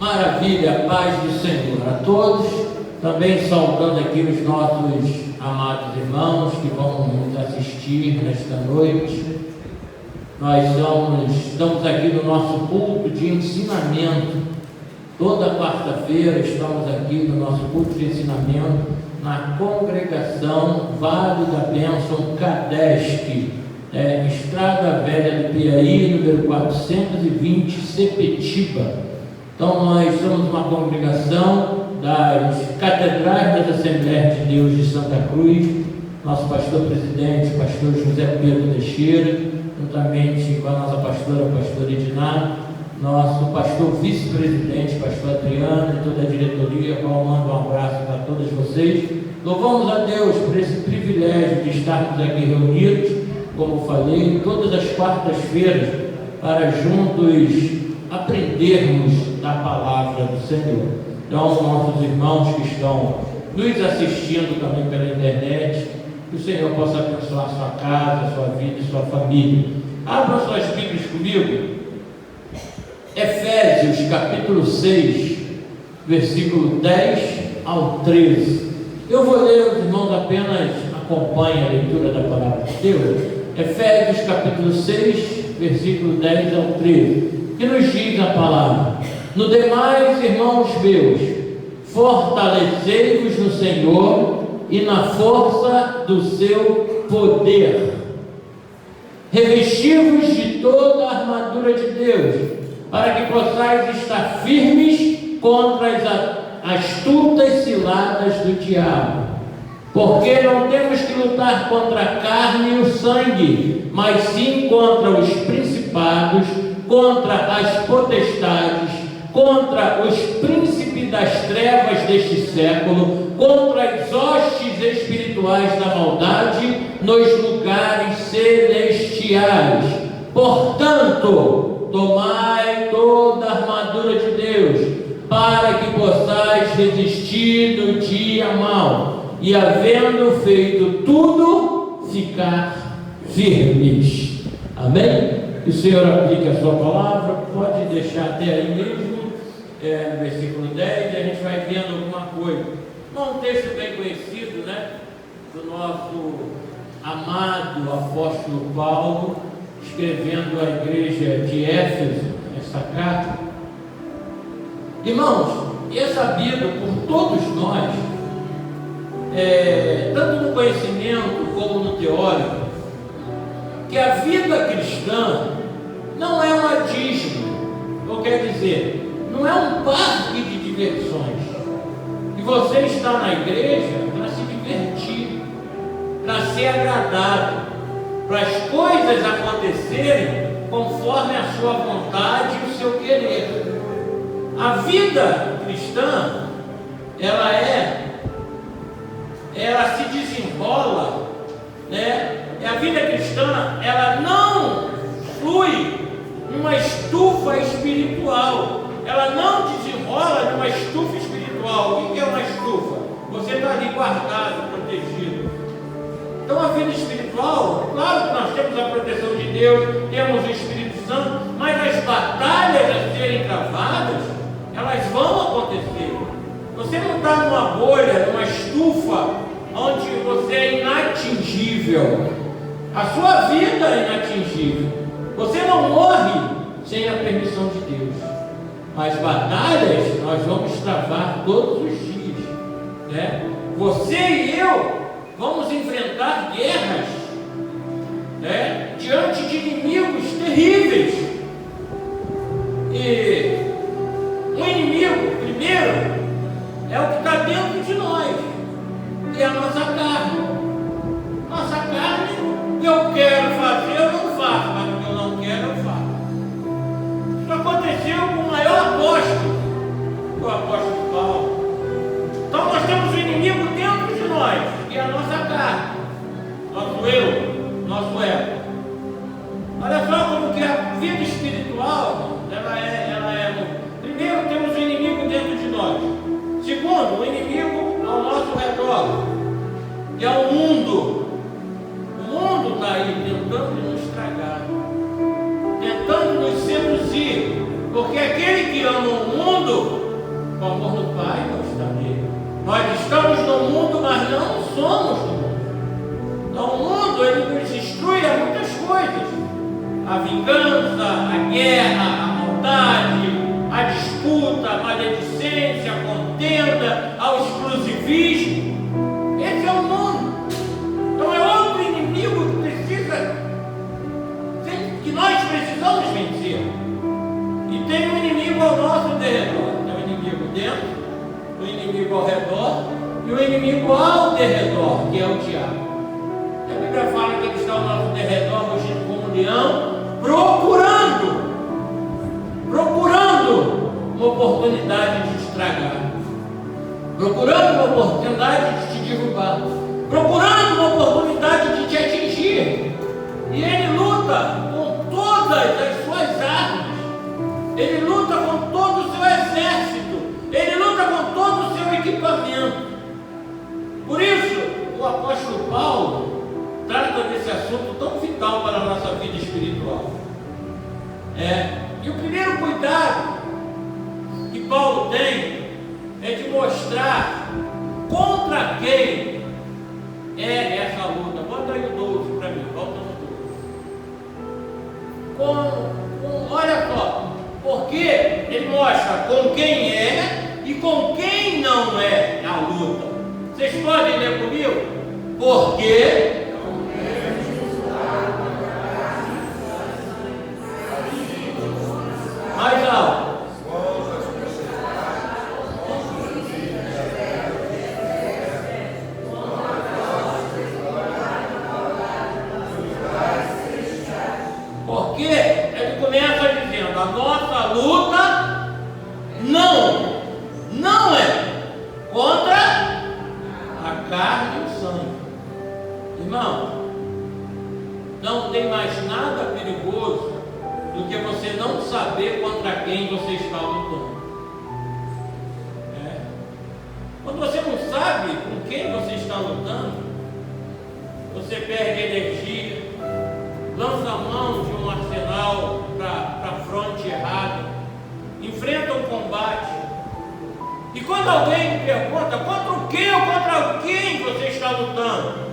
Maravilha, paz do Senhor a todos. Também saudando aqui os nossos amados irmãos que vão nos assistir nesta noite. Nós estamos aqui no nosso culto de ensinamento. Toda quarta-feira estamos aqui no nosso culto de ensinamento na congregação Vale da Bênção Cadesc, Estrada Velha do Piauí, número 420, Sepetiba. Então nós somos uma congregação das Catedrais das Assembleias de Deus de Santa Cruz. Nosso pastor presidente, pastor José Pedro Teixeira, juntamente com a nossa pastora Edina, nosso pastor vice-presidente, pastor Adriano, e toda a diretoria, a qual mando um abraço para todos vocês. Louvamos a Deus por esse privilégio de estarmos aqui reunidos, como falei, todas as quartas-feiras, para juntos aprendermos da palavra do Senhor. Então, nossos irmãos que estão nos assistindo também pela internet, que o Senhor possa abençoar a sua casa, a sua vida e sua família. Abram suas Bíblias comigo. Efésios capítulo 6, versículo 10 ao 13. Eu vou ler, os irmãos apenas acompanhem a leitura da palavra de Deus. Efésios capítulo 6, versículo 10 ao 13. Que nos diz a palavra: no demais, irmãos meus, fortalecei-vos no Senhor e na força do seu poder. Revesti-vos de toda a armadura de Deus, para que possais estar firmes contra as astutas ciladas do diabo. Porque não temos que lutar contra a carne e o sangue, mas sim contra os principados, contra as potestades, contra os príncipes das trevas deste século, contra as hostes espirituais da maldade nos lugares celestiais. Portanto, tomai toda a armadura de Deus, para que possais resistir no dia mau, e havendo feito tudo, ficar firmes. Amém? Que o Senhor aplique a sua palavra. Pode deixar até aí mesmo, no versículo 10, e a gente vai vendo alguma coisa. Um texto bem conhecido, né? Do nosso amado apóstolo Paulo, escrevendo à igreja de Éfeso, essa carta. Irmãos, e é sabido por todos nós, tanto no conhecimento como no teórico, que a vida cristã não é uma Disney, ou quer dizer, não é um parque de diversões. E você está na igreja para se divertir, para ser agradado, para as coisas acontecerem conforme a sua vontade e o seu querer. A vida cristã, ela se desenrola, né? A vida cristã, ela não flui numa estufa espiritual, ela não desenrola numa estufa espiritual. O que é uma estufa? Você está ali guardado, protegido. Então a vida espiritual, claro que nós temos a proteção de Deus, temos o Espírito Santo, mas as batalhas a serem travadas, elas vão acontecer. Você não está numa bolha, numa estufa, onde você é inatingível. A sua vida é inatingível. Você não morre sem a permissão de Deus. As batalhas nós vamos travar todos os dias, né? Você e eu vamos enfrentar guerras, né? Diante de inimigos terríveis. E o inimigo, primeiro, é o que está dentro de nós, que é a nossa carne. Nossa carne, eu quero fazer, eu não faço, mas o que eu não quero, eu faço. Isso aconteceu com o maior apóstolo, o apóstolo Paulo. Então nós temos o inimigo dentro de nós, que é a nossa carne, nosso eu, nosso ego. Olha só como que a vida espiritual, primeiro temos o inimigo dentro de nós. Segundo, o inimigo ao nosso redor, que é o mundo. O mundo está aí tentando nos estragar, tentando nos seduzir, porque aquele que ama o mundo Nós estamos no mundo, mas não somos do mundo. Então o mundo, ele nos instrui a muitas coisas. A vingança, a guerra, a maldade, a disputa, a maledicência, a contenda, ao exclusivismo. Esse é o mundo. Então é outro inimigo que nós precisamos vencer. E tem um inimigo ao nosso derredor. Tem um inimigo dentro, o inimigo ao redor e o inimigo ao derredor, que é o diabo. A Bíblia fala que ele está ao nosso derredor, rugindo como um leão, procurando uma oportunidade de te estragar, procurando uma oportunidade de te derrubar, procurando uma oportunidade de te atingir. E ele luta com todas as suas armas, ele luta com todo o seu exército, ele luta com todo o seu equipamento. Por isso, o apóstolo Paulo trata desse assunto tão vital para a nossa vida espiritual. E o primeiro cuidado que Paulo tem é de mostrar contra quem é essa luta. Bota aí o 12 para mim, volta no 12. Olha só, porque ele mostra com quem é e com quem não é a luta. Vocês podem ler comigo? Porque mais alto. Porque ele começa dizendo: a nossa luta não é contra a carne e o sangue. Irmão, não tem mais nada perigoso do que você não saber contra quem você está lutando. Quando você não sabe com quem você está lutando, você perde energia, lança a mão de um arsenal para a fronte errada, enfrenta um combate. E quando alguém pergunta contra o que ou contra quem você está lutando,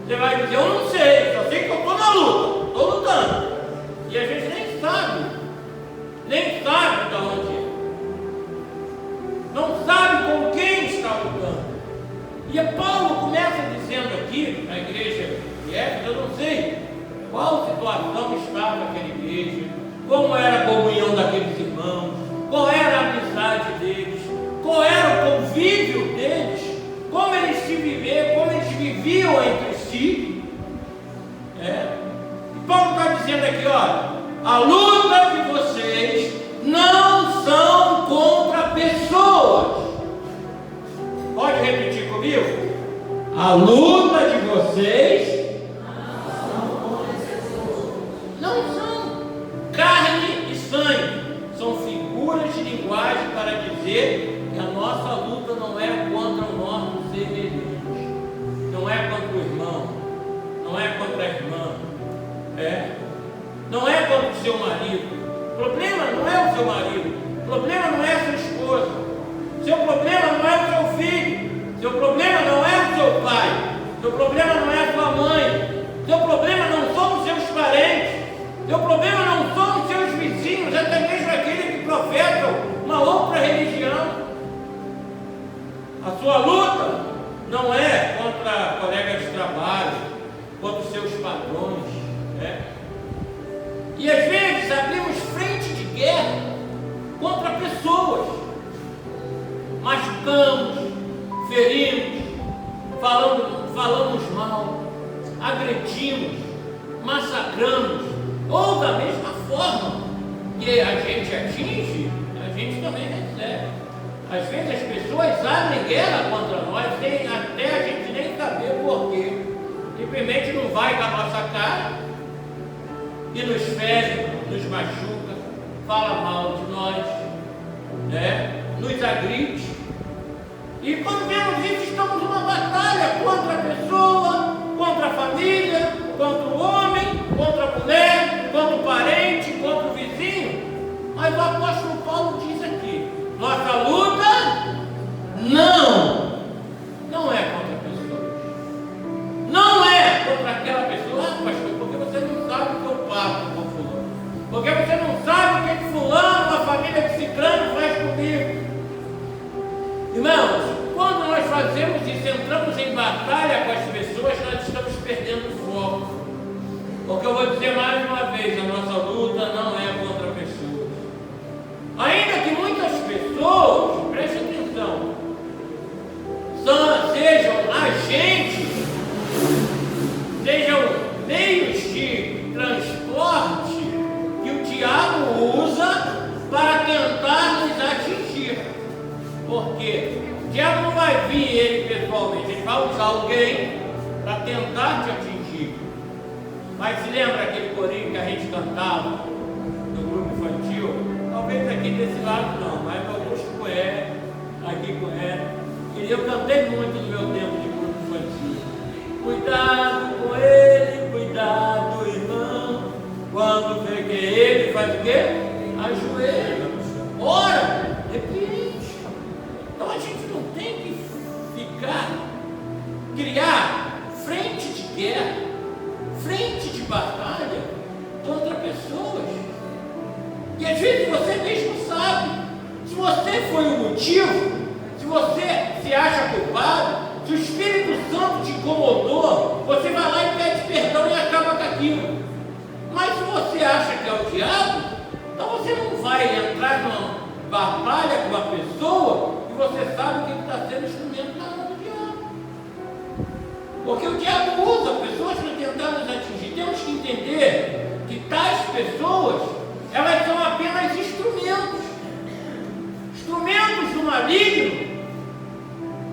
você vai dizer: eu não sei, só sei que eu estou na luta, estou lutando. E a gente nem sabe de onde é, não sabe com quem está lutando. E Paulo começa dizendo aqui na igreja de Éfeso: eu não sei qual situação estava aquela igreja, como era a comunhão daqueles irmãos, qual era a amizade deles, qual era o convívio deles, como eles se viviam, como eles viviam entre si. E Paulo está dizendo aqui: olha, a luta de vocês não são contra pessoas. Pode repetir comigo? A luta de vocês não são carne e sangue, são figuras de linguagem para dizer que a nossa luta não é contra o nosso semelhante, não é contra o irmão, não é contra a irmã, não é contra o seu marido. O problema não é o seu marido, o problema não é a sua esposa, seu problema não é o seu filho, seu problema não é o seu pai, seu problema não é a sua mãe, seu problema não são os seus parentes, seu problema não são os seus vizinhos, até mesmo aqueles que professam uma outra religião. A sua luta não é contra colegas de trabalho, contra os seus patrões, E às vezes abrimos frente de guerra contra pessoas, machucamos, ferimos, falamos mal, agredimos, massacramos, ou da mesma forma que a gente atinge, a gente também recebe. Às vezes as pessoas abrem guerra contra nós sem até a gente nem saber por quê. Simplesmente não vai com a nossa cara e nos fere, nos machuca, fala mal de nós, nos agride. E quando vemos isso, estamos numa batalha contra a pessoa, contra a família, contra o homem, contra a mulher, contra o parente, contra o vizinho. Mas o apóstolo Paulo diz aqui: nossa luta não vou dizer mais uma vez, a nossa luta não é contra pessoas. Ainda que muitas pessoas, preste atenção, sejam agentes, sejam meios de transporte que o diabo usa para tentar nos atingir. Por quê? O diabo não vai vir ele pessoalmente, ele vai usar alguém para tentar te atingir. Mas se lembra aquele corinho que a gente cantava no grupo infantil? Talvez aqui desse lado não, mas Augusto conhece, aqui conhece. E eu cantei muito no meu tempo de grupo infantil. Cuidado com ele, cuidado, irmão. Quando vê que ele faz o quê? Ajoelha, ora, repite. Então a gente não tem que criar frente de guerra, frente de batalha contra pessoas. E às vezes você mesmo sabe. Se você foi o motivo, se você se acha culpado, se o Espírito Santo te incomodou, você vai lá e pede perdão e acaba com aquilo. Mas se você acha que é o diabo, então você não vai entrar numa batalha com uma pessoa e você sabe que ele está sendo instrumento na mão do diabo. Porque o diabo usa pessoas para tentar nos atingir. Temos que entender que tais pessoas, elas são apenas instrumentos do maligno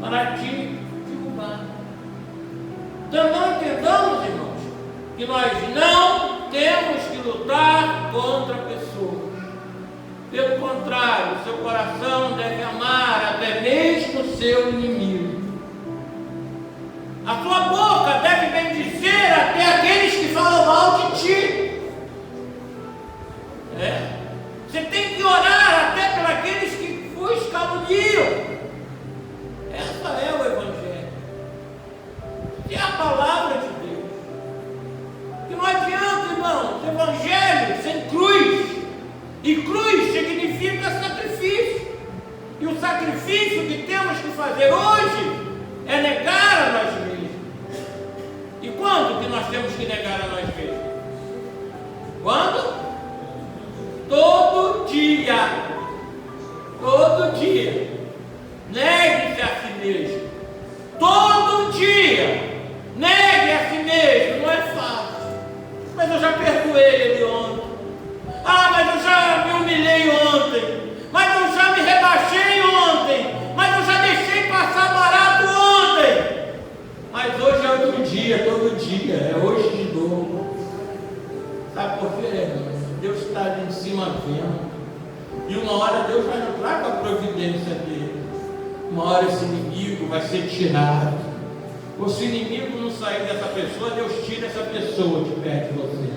para te derrubar. Então não entendamos, irmãos, que nós não temos que lutar contra pessoas. Pelo contrário, seu coração deve amar até mesmo o seu inimigo. A sua boca deve bendizer até aqueles que falam mal de ti. Você tem que orar até por aqueles que vos caluniam. Essa é o Evangelho. É a palavra de Deus. Que não adianta, irmãos, Evangelho sem cruz. E cruz significa sacrifício. E o sacrifício que temos que fazer hoje é negar a nós mesmos. E quando que nós temos que negar a nós mesmos? Quando? Todo dia. Todo dia. Negue-se a si mesmo. Todo dia. Negue a si mesmo. Não é fácil. Mas eu já perdoei ele ontem. Mas eu já me humilhei ontem. Mas eu já me rebaixei ontem. Mas eu já deixei passar barato ontem. Mas hoje é outro dia, todo dia. É hoje de novo. Sabe por quê? Deus está ali em cima vendo. E uma hora Deus vai entrar com a providência dele. Uma hora esse inimigo vai ser tirado. Ou se o inimigo não sair dessa pessoa, Deus tira essa pessoa de perto de você.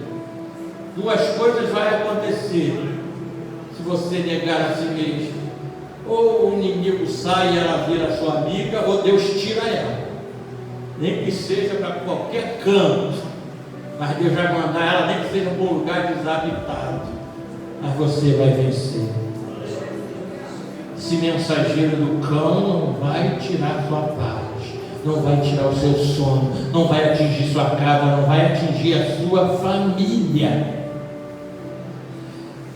Duas coisas vão acontecer se você negar a si mesmo. Ou o inimigo sai e ela vira sua amiga, ou Deus tira ela. Nem que seja para qualquer canto. Mas Deus vai mandar ela, nem que seja para um lugar desabitado. Mas você vai vencer. Esse mensageiro do cão não vai tirar sua paz. Não vai tirar o seu sono. Não vai atingir sua casa. Não vai atingir a sua família.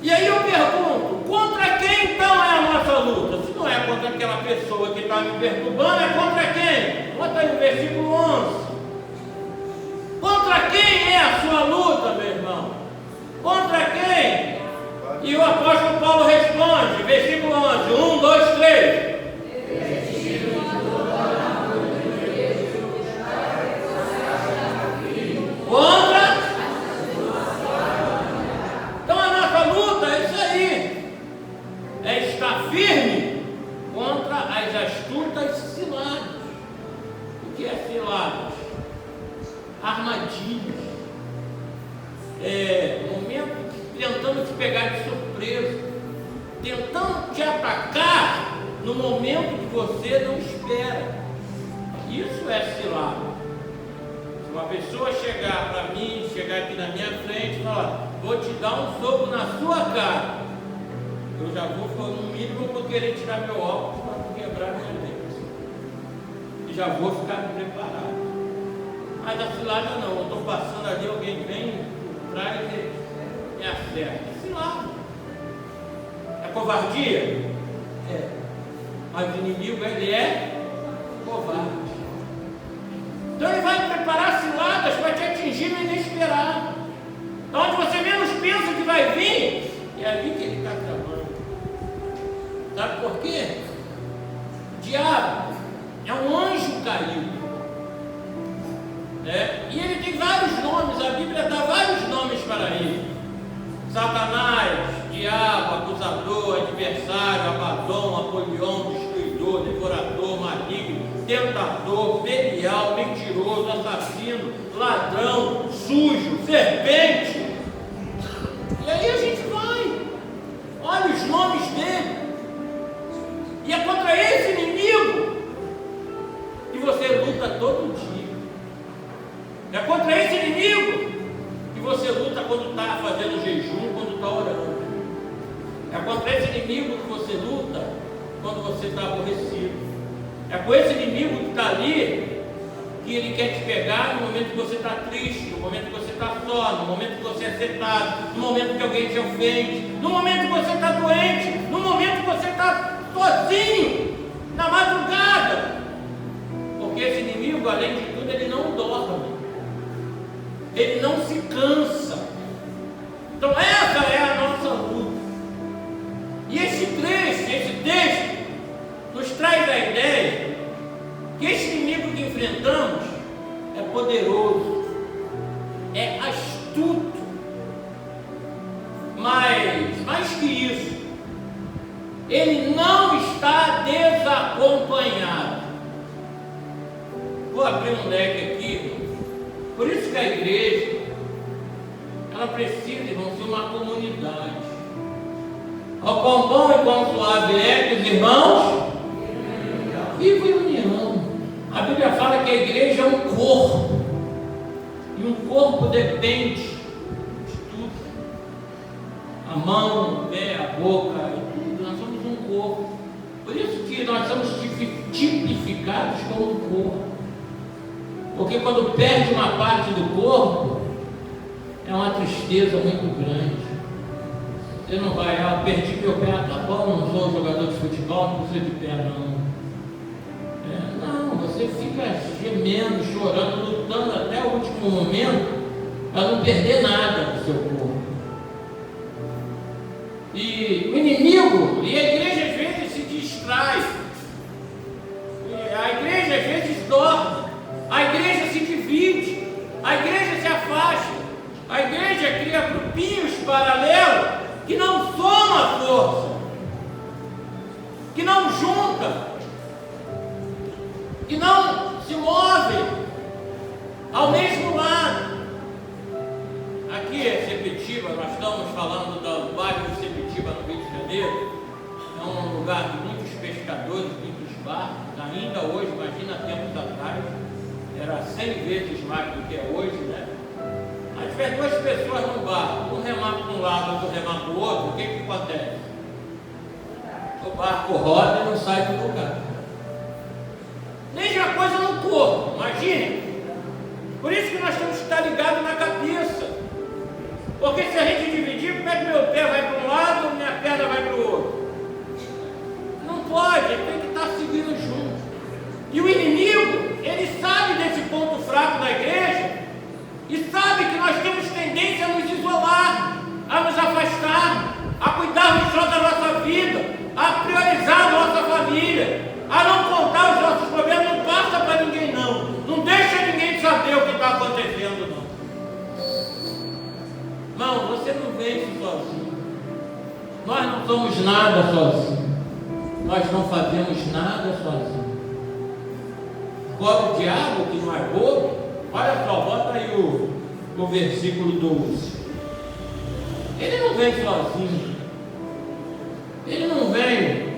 E aí eu pergunto, contra quem então é a nossa luta? Se não é contra aquela pessoa que está me perturbando, é contra quem? Bota aí o versículo 11. Contra quem é a sua luta, meu irmão? Contra quem? E o apóstolo Paulo responde, versículo 11, 1, 2, 3. Contra? Então a nossa luta é isso aí. É estar firme contra as astutas ciladas. O que é ciladas? Armadilhas. Momento tentando te pegar de surpresa. Tentando te atacar no momento que você não espera. Isso é cilada. Uma pessoa chegar para mim, chegar aqui na minha frente e falar, vou te dar um soco na sua cara. Eu já vou, no mínimo, vou querer tirar meu óculos para quebrar minha mente. E já vou ficar preparado. Mas a cilada não, eu estou passando ali, alguém vem, traz e acerta. Cilada. É covardia? É. Mas o inimigo, ele é covarde. Então ele vai preparar ciladas para te atingir no inesperado. Onde você menos pensa que vai vir, é ali que ele está tramando. Sabe por quê? O diabo é um anjo caído. E ele tem vários nomes, a Bíblia dá vários nomes para ele: Satanás, diabo, acusador, adversário, Abaddon, Apolion, destruidor, devorador, maligno, tentador, Belial, mentiroso, assassino, ladrão, sujo, serpente. E aí a gente vai, olha os nomes dele, e é contra esse inimigo que você luta todo dia. É contra esse inimigo que você luta quando está fazendo jejum, quando está orando. É contra esse inimigo que você luta quando você está aborrecido. É com esse inimigo que está ali que ele quer te pegar no momento que você está triste, no momento que você está só, no momento que você é setado, no momento que alguém te ofende, no momento que você está doente, no momento que você está sozinho, na madrugada. Porque esse inimigo, além de tudo, ele não dorme. Ele não se cansa. Então essa é a nossa luta. E esse texto nos traz a ideia que esse inimigo que enfrentamos é poderoso, é astuto, mas mais que isso, ele não está desacompanhado. Vou abrir um leque aqui. Por isso que a igreja, ela precisa, irmão, ser uma comunidade. Ao quão bom e quão suave é que os irmãos vivam em união. A Bíblia fala que a igreja é um corpo, e um corpo depende de tudo. A mão, o pé, a boca, tudo. Nós somos um corpo. Por isso que nós somos tipificados como um corpo. Porque quando perde uma parte do corpo, é uma tristeza muito grande. Você não vai, perdi meu pé, tá bom, não sou jogador de futebol, não preciso de pé não. Não, você fica gemendo, chorando, lutando até o último momento para não perder nada do seu corpo. E o inimigo, e a igreja às vezes se distrai, a igreja às vezes dorme. A igreja se divide, a igreja se afasta, a igreja cria grupinhos paralelos que não soma força, que não junta, que não se move ao mesmo lado. Aqui é Sepetiba, nós estamos falando do bairro de Sepetiba, no Rio de Janeiro. É um lugar de muitos pescadores, muitos barcos, ainda hoje, imagina tempos atrás. Era 100 vezes mais do que é hoje, né? Aí tiver duas pessoas no barco, um remar para um lado, outro remar para o outro, o que acontece? O barco roda e não sai do lugar. Mesma coisa no corpo, imagine. Por isso que nós temos que estar ligados na cabeça. Porque se a gente dividir, como é que meu pé vai para um lado, minha perna vai para o outro? Não pode, tem que estar seguindo junto. E o inimigo, ele sabe desse ponto fraco da igreja e sabe que nós temos tendência a nos isolar, a nos afastar, a cuidarmos só da nossa vida, a priorizar a nossa família, a não contar os nossos problemas. Não passa para ninguém não, não deixa ninguém saber o que está acontecendo não. Irmão, você não vence sozinho, nós não somos nada sozinhos, nós não fazemos nada sozinhos. Agora o diabo, que não é bobo, olha só, bota aí o versículo 12. Ele não vem sozinho, ele não vem,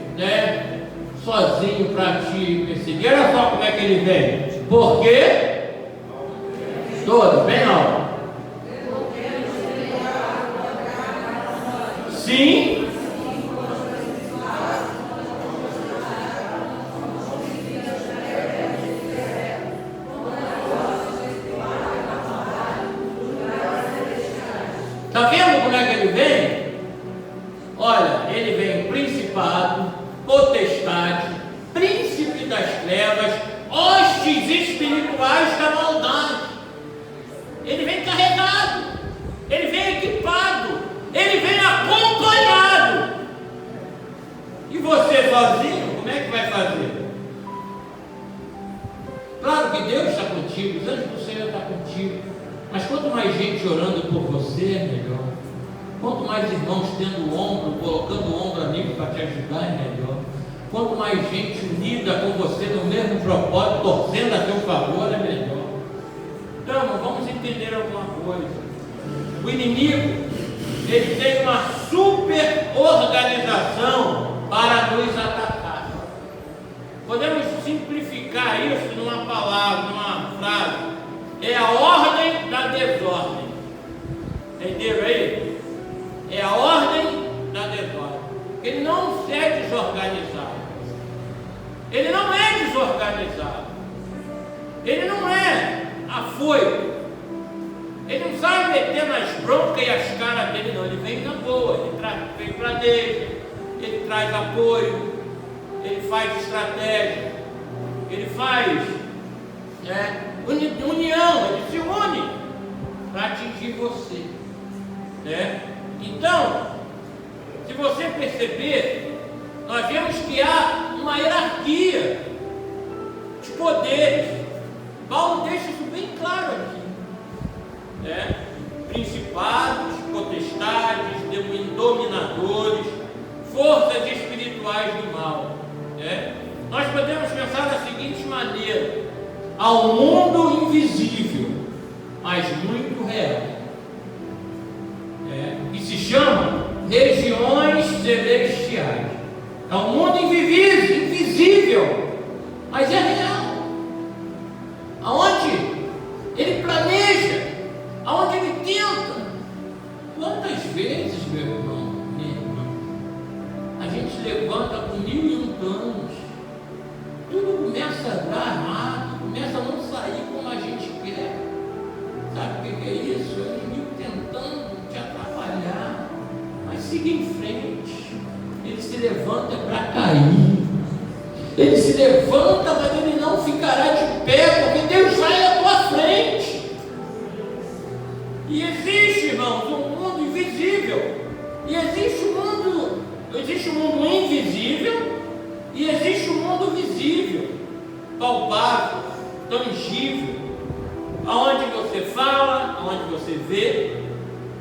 sozinho para te perseguir. Olha só como é que ele vem. Porque todos, bem alto. Sim. potestades, príncipe das trevas, hostes espirituais da maldade. Ele vem carregado, ele vem equipado, ele vem acompanhado. E você sozinho, como é que vai fazer? Claro que Deus está contigo, os anjos do Senhor estão contigo, mas quanto mais gente orando por você, melhor. Quanto mais irmãos tendo o ombro, colocando o ombro amigo para te ajudar, é melhor. Quanto mais gente unida com você no mesmo propósito, torcendo a teu favor, é melhor. Então, vamos entender alguma coisa. O inimigo, ele tem uma super organização para nos atacar. Podemos simplificar isso numa palavra, numa frase. É a ordem da desordem. Entenderam aí? É a ordem da desordem. Ele não é desorganizado. Ele não é desorganizado. Ele não é afoito. Ele não sabe meter nas broncas e as caras dele, não. Ele vem na boa. Ele planeja. Ele traz apoio. Ele faz estratégia. Ele faz união. Ele se une para atingir você. Então, se você perceber, nós vemos que há uma hierarquia de poderes. Paulo deixa isso bem claro aqui. Principados, potestades, dominadores, forças espirituais do mal. Nós podemos pensar da seguinte maneira: há um mundo invisível, mas muito real. Que se chama regiões celestiais. É um mundo invisível, mas é real. Aonde ele planeja, aonde ele tenta. Quantas vezes, meu irmão, minha irmã, a gente levanta com 1001 planos, tudo começa a dar errado, começa a não sair como a gente quer. Sabe o que é isso? É o inimigo tentando te atrapalhar, mas siga em frente. Ele se levanta para cair. Ele se levanta, mas ele não ficará de pé, porque Deus sai à tua frente. E existe, irmãos, um mundo invisível. E existe um mundo invisível, e existe um mundo visível, palpável, tangível, aonde você fala, aonde você vê,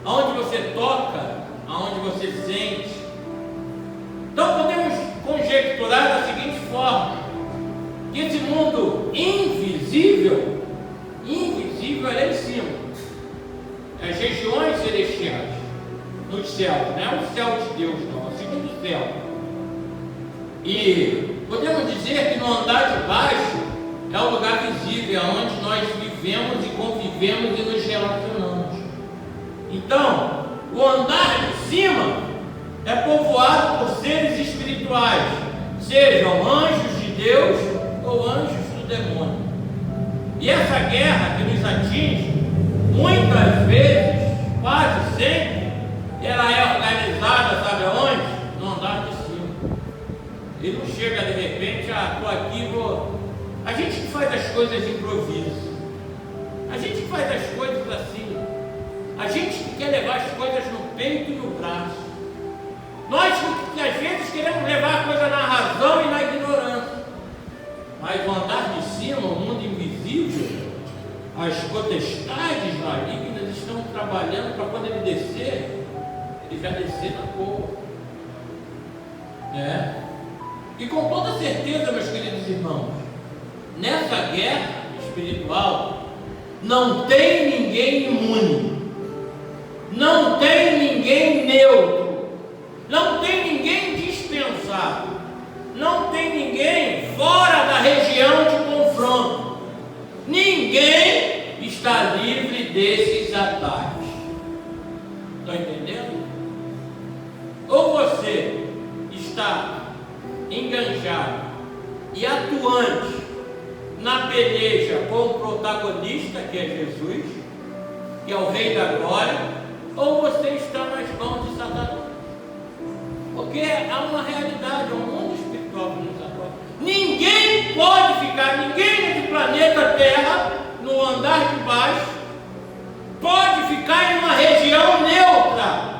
aonde você toca, aonde você sente. Então podemos conjecturar da seguinte forma: que esse mundo invisível é lá em cima, as regiões celestiais, nos céus, não é o céu de Deus, não, é o segundo céu. E podemos dizer que no andar de baixo é o lugar visível, onde nós vivemos e convivemos e nos relacionamos. Então, o andar de cima é povoado por seres espirituais, sejam anjos de Deus ou anjos do demônio. E essa guerra que nos atinge, muitas vezes, quase sempre, ela é organizada, sabe aonde? No andar de cima. Ele não chega de repente, estou aqui, vou. A gente que faz as coisas de improviso, a gente que faz as coisas assim, a gente que quer levar as coisas no peito e no braço. Nós que às vezes queremos levar a coisa na razão e na ignorância. Mas o andar de cima, o mundo invisível, as potestades malignas estão trabalhando para quando ele descer, ele já descer na boa. E com toda certeza, meus queridos irmãos, nessa guerra espiritual, não tem ninguém imune, não tem ninguém neutro, não tem ninguém dispensável, não tem ninguém fora da região de confronto. Ninguém está livre desses ataques. Estão entendendo? Ou você está enganjado e atuante na peleja com o protagonista, que é Jesus, que é o Rei da Glória, ou você está nas mãos de Satanás. Porque há uma realidade, há um mundo espiritual. planeta Terra, no andar de baixo, pode ficar em uma região neutra?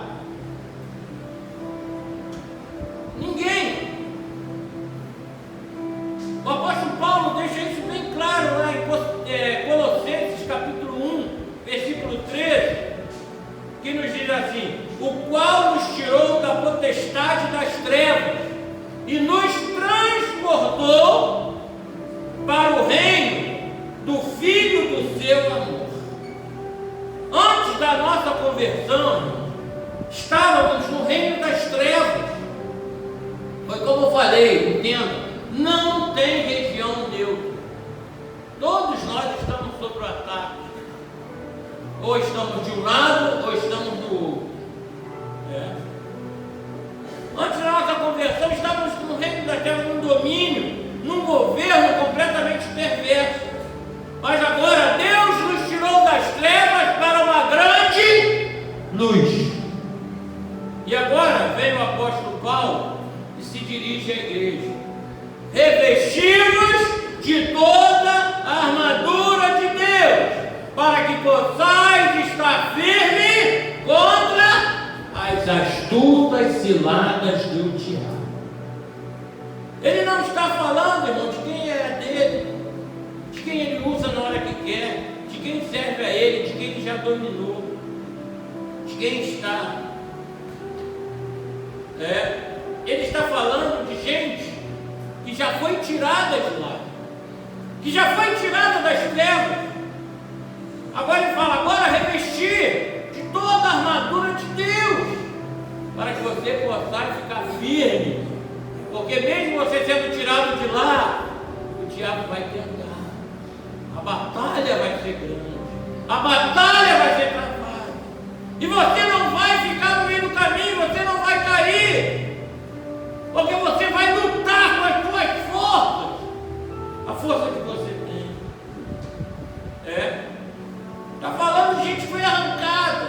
Ninguém. O apóstolo Paulo deixa isso bem claro lá em Colossenses capítulo 1, versículo 13, que nos diz assim: o qual nos tirou da potestade das trevas e nos transportou para o reino do Filho do seu amor. Antes da nossa conversão, estávamos no reino das trevas. Foi como eu falei, entenda, não tem região neutra. Todos nós estamos sob o ataque. Ou estamos de um lado, ou estamos do outro. Antes da nossa conversão, estávamos no reino das trevas, num domínio, num governo completamente perverso. Mas agora Deus nos tirou das trevas para uma grande luz. E agora vem o apóstolo Paulo e se dirige à igreja: revestivos de toda a armadura de Deus, para que possais estar firme contra as astutas ciladas do diabo. Ele não está falando, irmão, de quem é dele, de quem ele usa na hora que quer, de quem serve a ele, de quem ele já dominou, de quem está. Ele está falando de gente que já foi tirada de lá, que já foi tirada das trevas. Agora ele fala: agora revestir de toda a armadura de Deus, para que você possa ficar firme, porque mesmo você sendo tirado de lá, o diabo vai tentar, a batalha vai ser grande, a batalha vai ser travada, e você não vai ficar no meio do caminho, você não vai cair, porque você vai lutar com as suas forças, a força que você tem. Está falando de gente que foi arrancada,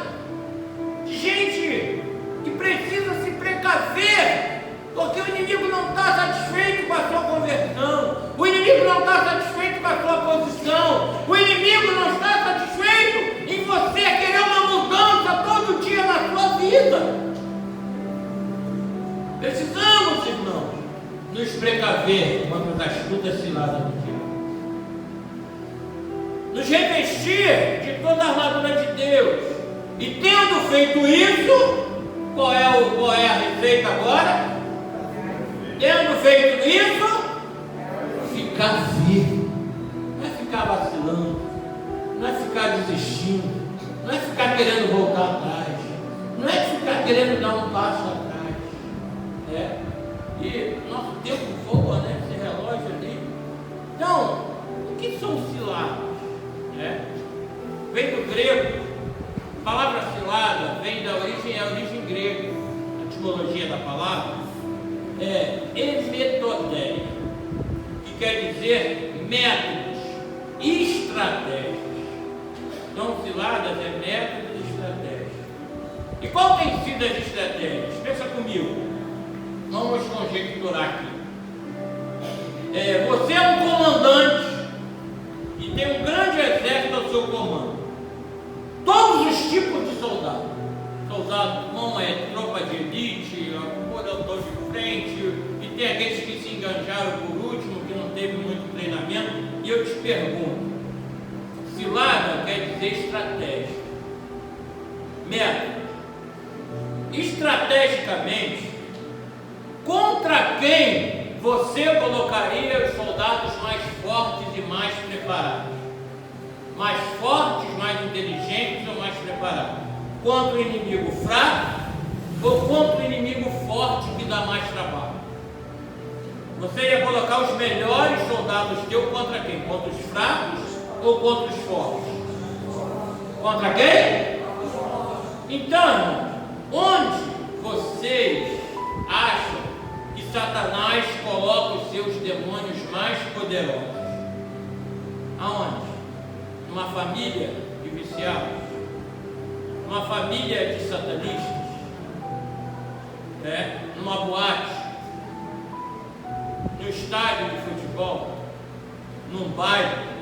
de gente que precisa se precaver, porque o inimigo não está satisfeito com a sua conversão, o inimigo não está satisfeito com a sua posição, o inimigo não está satisfeito em você querer uma mudança todo dia na sua vida. Precisamos, irmãos, nos precaver contra as astutas ciladas do diabo, nos revestir de toda a armadura de Deus, e tendo feito isso, qual é a receita agora? Tendo feito isso, ficar firme, não é ficar vacilando, não é ficar desistindo, não é ficar querendo voltar atrás, não é ficar querendo dar um passo atrás. E nosso tempo voa, né? Esse relógio ali. Então, o que são ciladas? Vem do grego, a palavra cilada vem da origem grega, a etimologia da palavra é emetodéia, que quer dizer métodos, estratégias. Então, ciladas é métodos e estratégias. E qual tem sido as estratégias? Pensa comigo, vamos conjecturar aqui. Você é um comandante e tem um grande exército ao seu comando. Todos os tipos de soldados. Soldado como tropa de elite, pelotão de frente, e tem aqueles que se enganjaram por último, que não teve muito treinamento. E eu te pergunto, cilada quer dizer estratégia, método. Estrategicamente, contra quem você colocaria os soldados mais fortes e mais preparados? Mais fortes, mais inteligentes ou mais preparados? Contra o inimigo fraco ou contra o inimigo forte que dá mais trabalho? Você ia colocar os melhores soldados teus contra quem? Contra os fracos ou contra os fortes? Contra quem? Então, onde vocês acham que Satanás coloca os seus demônios mais poderosos? Aonde? Numa família de viciados? Numa família de satanistas? Numa boate? No estádio de futebol? Num baile?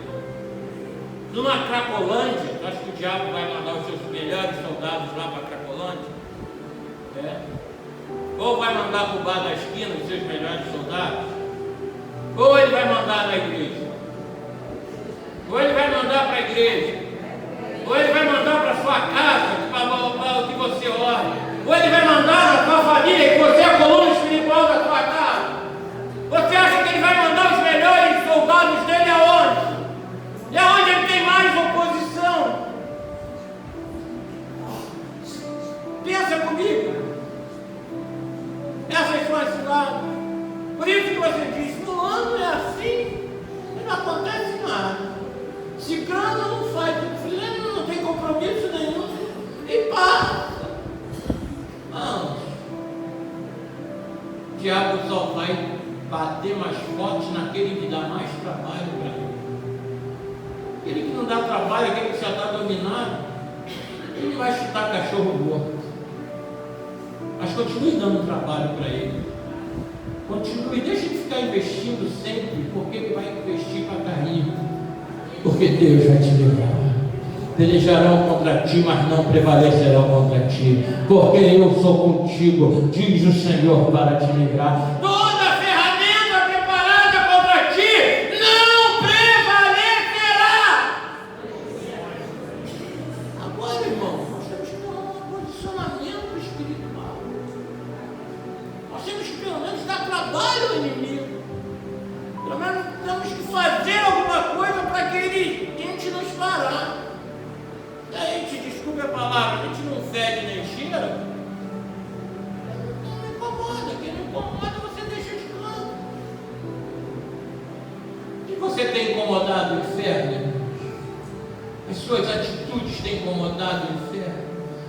Numa Cracolândia, acho que o diabo vai mandar os seus melhores soldados lá para a Cracolândia, ou vai mandar para o bar da esquina os seus melhores soldados, ou ele vai mandar na igreja, ou ele vai mandar para a igreja, ou ele vai mandar para a sua casa, para que você ore, ou ele vai mandar na sua família, que você é a coluna espiritual da sua casa. Você acha que ele vai mandar os melhores soldados dele aonde? E aonde ele tem mais oposição? Pensa comigo. Essas são as ciladas. Por isso que você diz, fulano é assim, e não acontece nada. Ciclano não faz, fulano não tem compromisso nenhum, e passa. Não. O diabo só vai bater mais forte naquele que dá mais trabalho para ele. Aquele que não dá trabalho, aquele que já está dominado, ele vai chutar cachorro morto. Mas continue dando trabalho para ele. Continue, deixa de ficar investindo sempre, porque ele vai investir para cair. Porque Deus vai te livrar. Pelejarão contra ti, mas não prevalecerão contra ti. Porque eu sou contigo, diz o Senhor, para te livrar. Toda ferramenta preparada contra ti não prevalecerá. Agora, irmão, nós temos que tomar um posicionamento espiritual. Nós temos que pelo menos dar trabalho ao inimigo. Pelo menos temos que fazer alguma coisa para que ele tente nos parar. A gente, desculpe a palavra, a gente não fede nem cheira. Não me incomoda. Quem não incomoda, você deixa de lado. E você tem incomodado o inferno? As suas atitudes têm incomodado o inferno?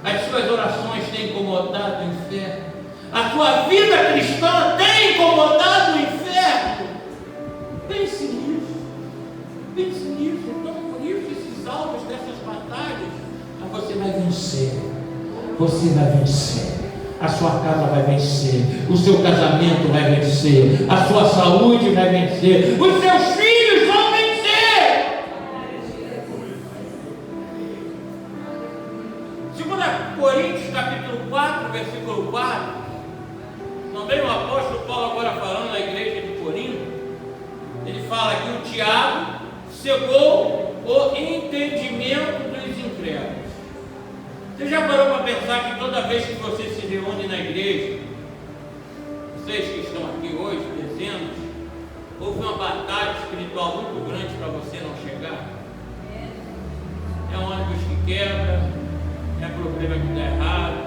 As suas orações têm incomodado o inferno? A sua vida cristã tem incomodado o inferno? Pense nisso. Pense nisso. Então, por isso, esses alvos dessas batalhas, você vai vencer. Você vai vencer. A sua casa vai vencer. O seu casamento vai vencer. A sua saúde vai vencer. Os seus filhos vão vencer. 2 Coríntios capítulo 4, versículo 4. Também o apóstolo Paulo, agora falando na igreja de Corinto, ele fala que o diabo cegou o entendimento dos incrédulos. Você já parou para pensar que toda vez que você se reúne na igreja, vocês que estão aqui hoje, dezenas, houve uma batalha espiritual muito grande para você não chegar? É ônibus que quebra, é problema que dá errado,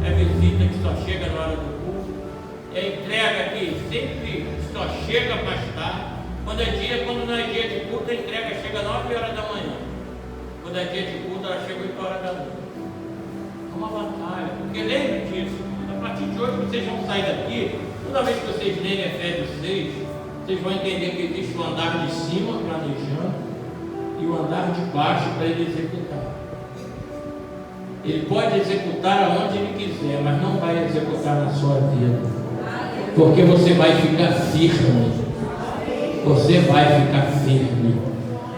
é visita que só chega na hora do culto, é entrega que sempre só chega mais tarde. Quando não é dia de culto, a entrega chega 9 horas da manhã. Quando é dia de culto, ela chega 8 horas da noite. É uma batalha, porque lembre disso. A partir de hoje, vocês vão sair daqui. Toda vez que vocês lerem Efésios 6, vocês vão entender que existe o andar de cima, planejando, e o andar de baixo para ele executar. Ele pode executar aonde ele quiser, mas não vai executar na sua vida, porque você vai ficar firme. Você vai ficar firme.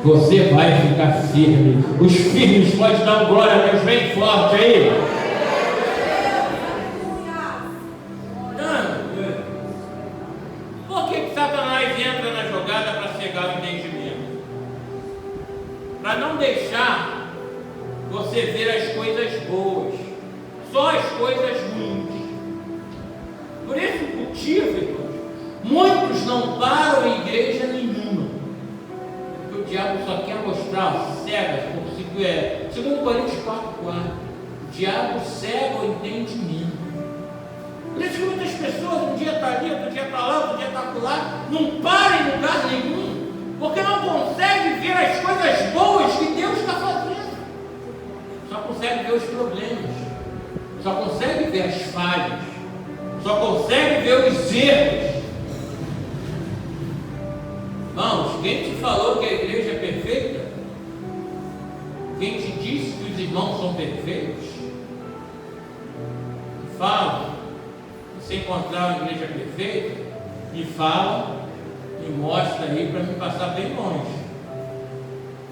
Você vai ficar firme. Os firmes podem dar glória a Deus bem forte aí. Por que Satanás entra na jogada para cegar o entendimento? Para não deixar você ver as coisas boas, só as coisas ruins. Por esse motivo, irmãos, muitos não param em igreja nenhuma, porque o diabo só quer mostrar cegas, segundo Coríntios 4:4, o diabo cega o entendimento. Por isso que muitas pessoas um dia está ali, outro dia está lá, outro dia está lá, não param em lugar nenhum, porque não conseguem ver as coisas boas que Deus está fazendo. Só consegue ver os problemas, só consegue ver as falhas, só consegue ver os erros. Irmãos, quem te falou que a igreja é perfeita? Quem te disse que os irmãos são perfeitos? Fala. Se encontrar uma igreja perfeita, me fala, me mostra aí para me passar bem longe.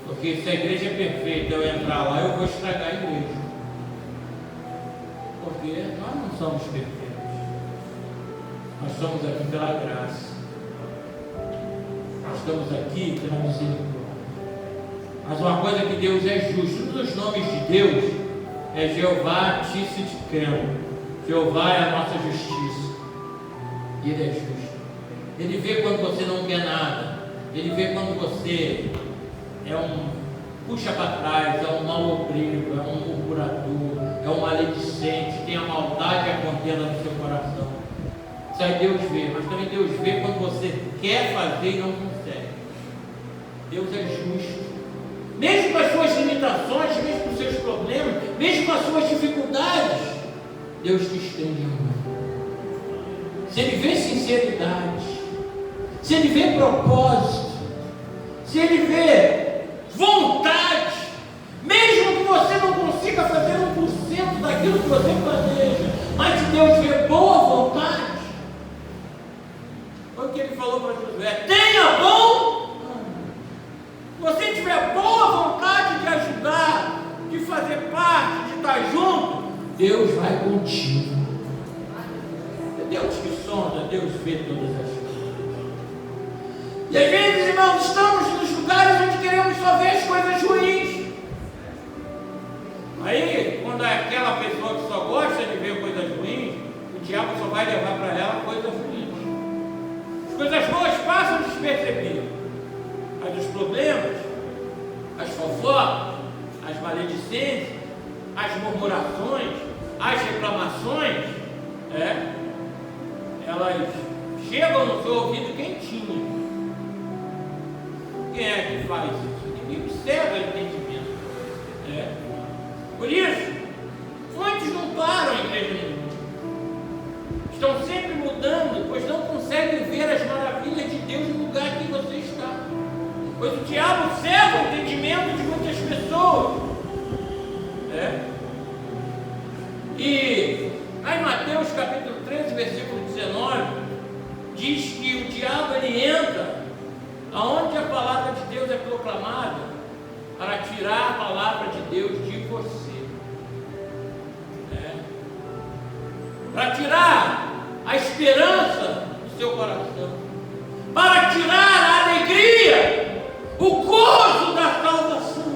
Porque se a igreja é perfeita, eu entrar lá, eu vou estragar a igreja. Porque nós não somos perfeitos. Nós estamos aqui pela graça. Nós estamos aqui pela misericórdia. Mas uma coisa que Deus é justo. Um dos nomes de Deus é Jeová Tsidkenu. Jeová é a nossa justiça. E Ele é justo. Ele vê quando você não quer nada. Ele vê quando você é um puxa para trás, é um malobreiro, é um murmurador, é um maledicente, tem a maldade e a contenda no seu coração. Isso aí Deus vê, mas também Deus vê quando você quer fazer e não consegue. Deus é justo. Mesmo com as suas limitações, mesmo com os seus problemas, mesmo com as suas dificuldades, Deus te estende a mão. Se Ele vê sinceridade, se Ele vê propósito, se Ele vê vontade, mesmo que você não consiga fazer 1% daquilo que você planeja, mas se Deus vê boa vontade, foi o que Ele falou para Josué: tenha bom. Se você tiver boa vontade de ajudar, de fazer parte, de estar junto, Deus vai contigo. É Deus que sonda, Deus vê todas as coisas. E às vezes, irmãos, estamos nos lugares onde queremos só ver as coisas ruins. Aí, quando é aquela pessoa que só gosta de ver coisas ruins, o diabo só vai levar para ela coisas ruins. As coisas boas passam despercebidas, mas os problemas, as fofocas, as maledicências, as murmurações, as reclamações, elas chegam no seu ouvido quentinho. Quem é que faz isso? Ninguém cega o entendimento. Por isso, muitos não param em igreja nenhuma. Estão sempre mudando, pois não conseguem ver as maravilhas de Deus no lugar que você está. Pois o diabo cega o entendimento de muitas pessoas. E aí, Mateus capítulo 13, versículo 19, diz que o diabo ele entra aonde a palavra de Deus é proclamada para tirar a palavra de Deus de você. Para tirar a esperança do seu coração, para tirar a alegria, o gozo da salvação.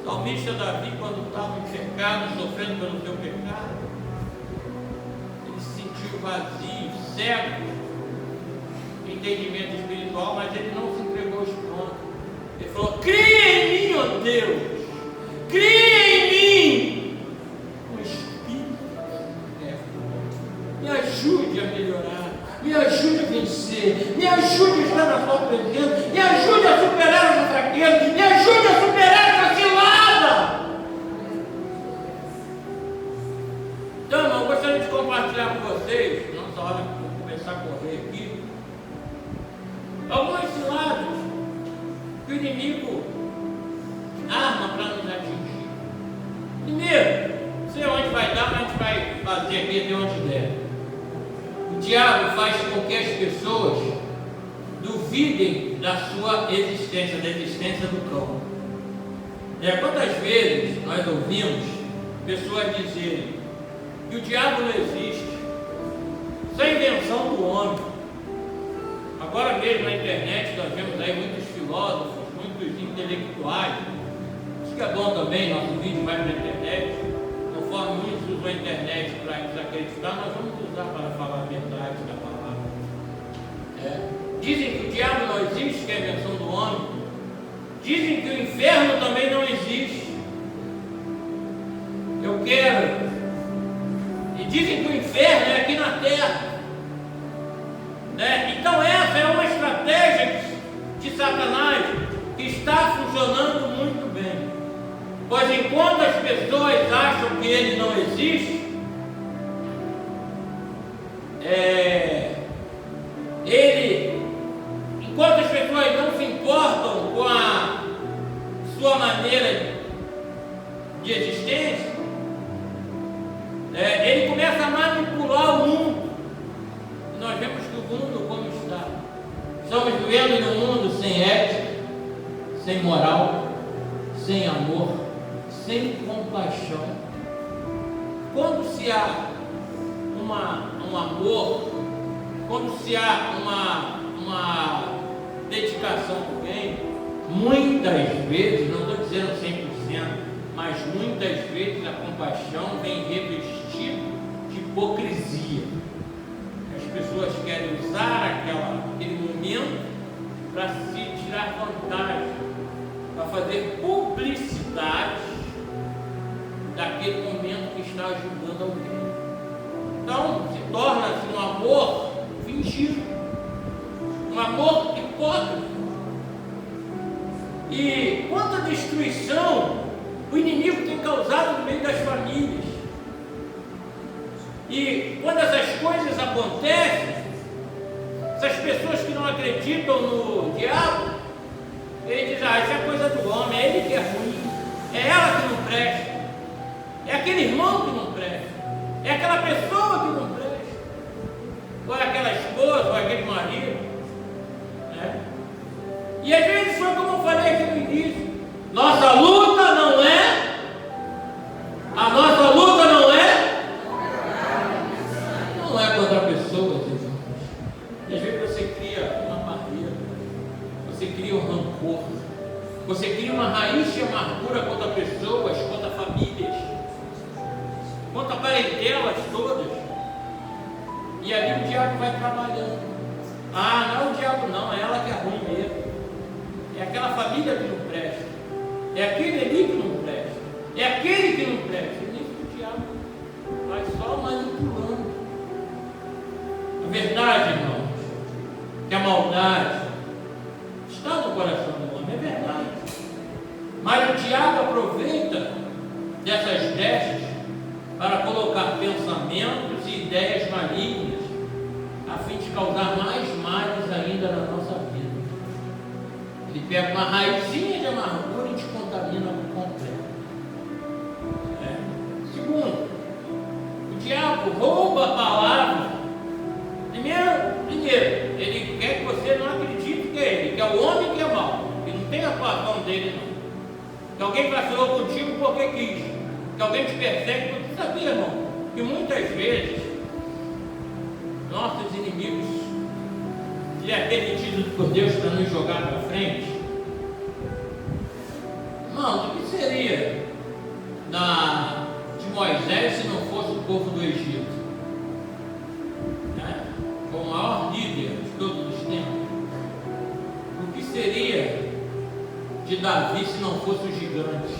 O salmista Davi, quando estava em pecado, sofrendo pelo seu pecado, ele se sentiu vazio, cego, entendimento espiritual, mas ele não se entregou aos prontos. Ele falou: cria em mim, ó Deus, cria em mim um espírito. Me ajude a melhorar, me ajude a vencer, me ajude a estar na sua presença, me ajude a superar essa fraqueza, me ajude a superar essa cilada. Então, irmão, eu gostaria de compartilhar com vocês, nossa hora que eu vou começar a correr aqui, algumas ciladas que o inimigo arma para nos atingir. Primeiro, não sei onde vai dar, mas a gente vai fazer aqui até onde der. O diabo faz com que as pessoas duvidem da sua existência, da existência do cão. Quantas vezes nós ouvimos pessoas dizerem que o diabo não existe, isso é invenção do homem. Agora mesmo na internet nós vemos aí muitos filósofos, muitos intelectuais. Isso que é bom também, nosso vídeo vai para a internet. Conforme muitos usam a internet para desacreditar, nós vamos usar para falar a verdade da palavra. Dizem que o diabo não existe, que é a invenção do homem. Dizem que o inferno também não existe. Eu quero. E dizem que o inferno é aqui na terra. Então essa é uma estratégia de Satanás que está funcionando muito bem. Pois enquanto as pessoas acham que ele não existe, enquanto as pessoas não se importam com a sua maneira de existência, ele começa a manipular o mundo. E nós vemos que o mundo como está. Estamos vivendo num mundo sem ética, sem moral, sem amor, sem compaixão. Quando se há um amor, quando se há uma dedicação a alguém, muitas vezes, não estou dizendo 100%, mas muitas vezes a compaixão vem revestida de hipocrisia. As pessoas querem usar aquele momento para se tirar vantagem, para fazer publicidade daquele momento que está ajudando alguém. Então se torna-se um amor fingido, um amor hipócrita. E quanta destruição o inimigo tem causado no meio das famílias. E quando essas coisas acontecem, essas pessoas que não acreditam no diabo, ele diz: isso é coisa do homem, é ele que é ruim, é ela que não presta, é aquele irmão que não presta, é aquela pessoa que não presta, ou é aquela esposa, ou é aquele marido, né? E às vezes foi como eu falei aqui no início, nossa luta não é contra pessoas, irmãos. E às vezes você cria uma barreira, você cria um rancor, você cria uma raiz de amargura contra pessoas, contra famílias, contra parentelas todas. E ali o diabo vai trabalhando. Não é o diabo não, é ela que é ruim mesmo. É aquela família que não presta, é aquele ali que não presta, é aquele que não presta. E nisso o diabo vai só manipulando. A verdade, irmãos, que a maldade está no coração do homem, é verdade. Mas o diabo aproveita dessas brechas para colocar pensamentos e ideias malignas, a fim de causar mais males ainda na nossa vida. Ele pega uma raizinha de amargura e te contamina por completo. Segundo, o diabo rouba a palavra. Primeiro, ele quer que você não acredite que é ele, que é o homem que é mau, que não tem a atuação dele não. Que alguém vacilou contigo porque quis, que alguém te persegue porque sabia, irmão, que muitas vezes nossos inimigos, que é permitido por Deus para nos jogar para frente. Irmão, o que seria de Moisés se não fosse o povo do Egito? O maior líder de todos os tempos. O que seria de Davi se não fosse o gigante?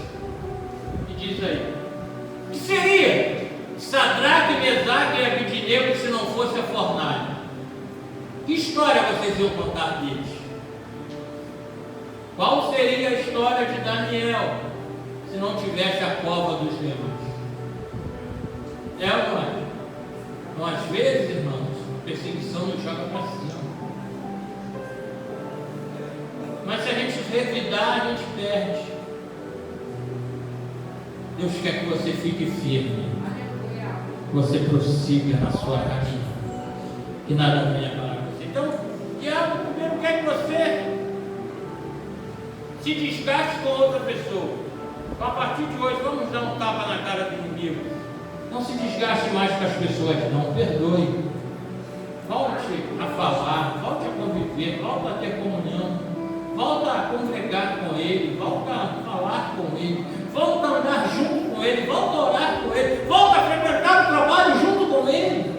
Me diz aí. O que seria de Sadraque, Mesaque e Abednego se não fosse a fornalha? Que história vocês iam contar deles? Qual seria a história de Daniel se não tivesse a cova dos leões? Ou não é? Então, às vezes, irmãos, a perseguição nos joga para cima. Mas se a gente revidar, a gente perde. Deus quer que você fique firme, que você prossiga na sua caminhada, que nada venha para você. Então, o diabo primeiro quer que você se desgaste com outra pessoa. Então, a partir de hoje, vamos dar um tapa na cara do inimigo. Não se desgaste mais com as pessoas, não. Perdoe. Volte a falar, volte a conviver, volte a ter comunhão, volta a congregar com ele, volta a falar com ele, volta a andar junto com ele, volta a orar com ele, volta a frequentar o trabalho junto com ele.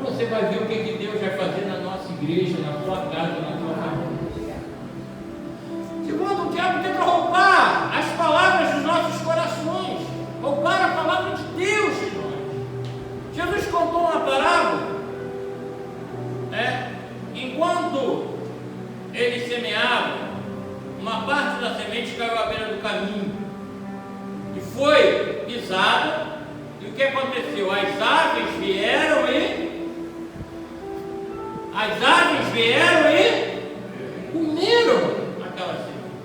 Você vai ver o que Deus vai fazer na nossa igreja, na sua casa, na sua família. Segundo, o diabo tenta roubar as palavras dos nossos corações, roubar a palavra de Deus, irmãos. Jesus contou uma parábola, enquanto ele semeava, uma parte da semente caiu à beira do caminho e foi pisada. E o que aconteceu? As aves vieram e comeram aquela semente.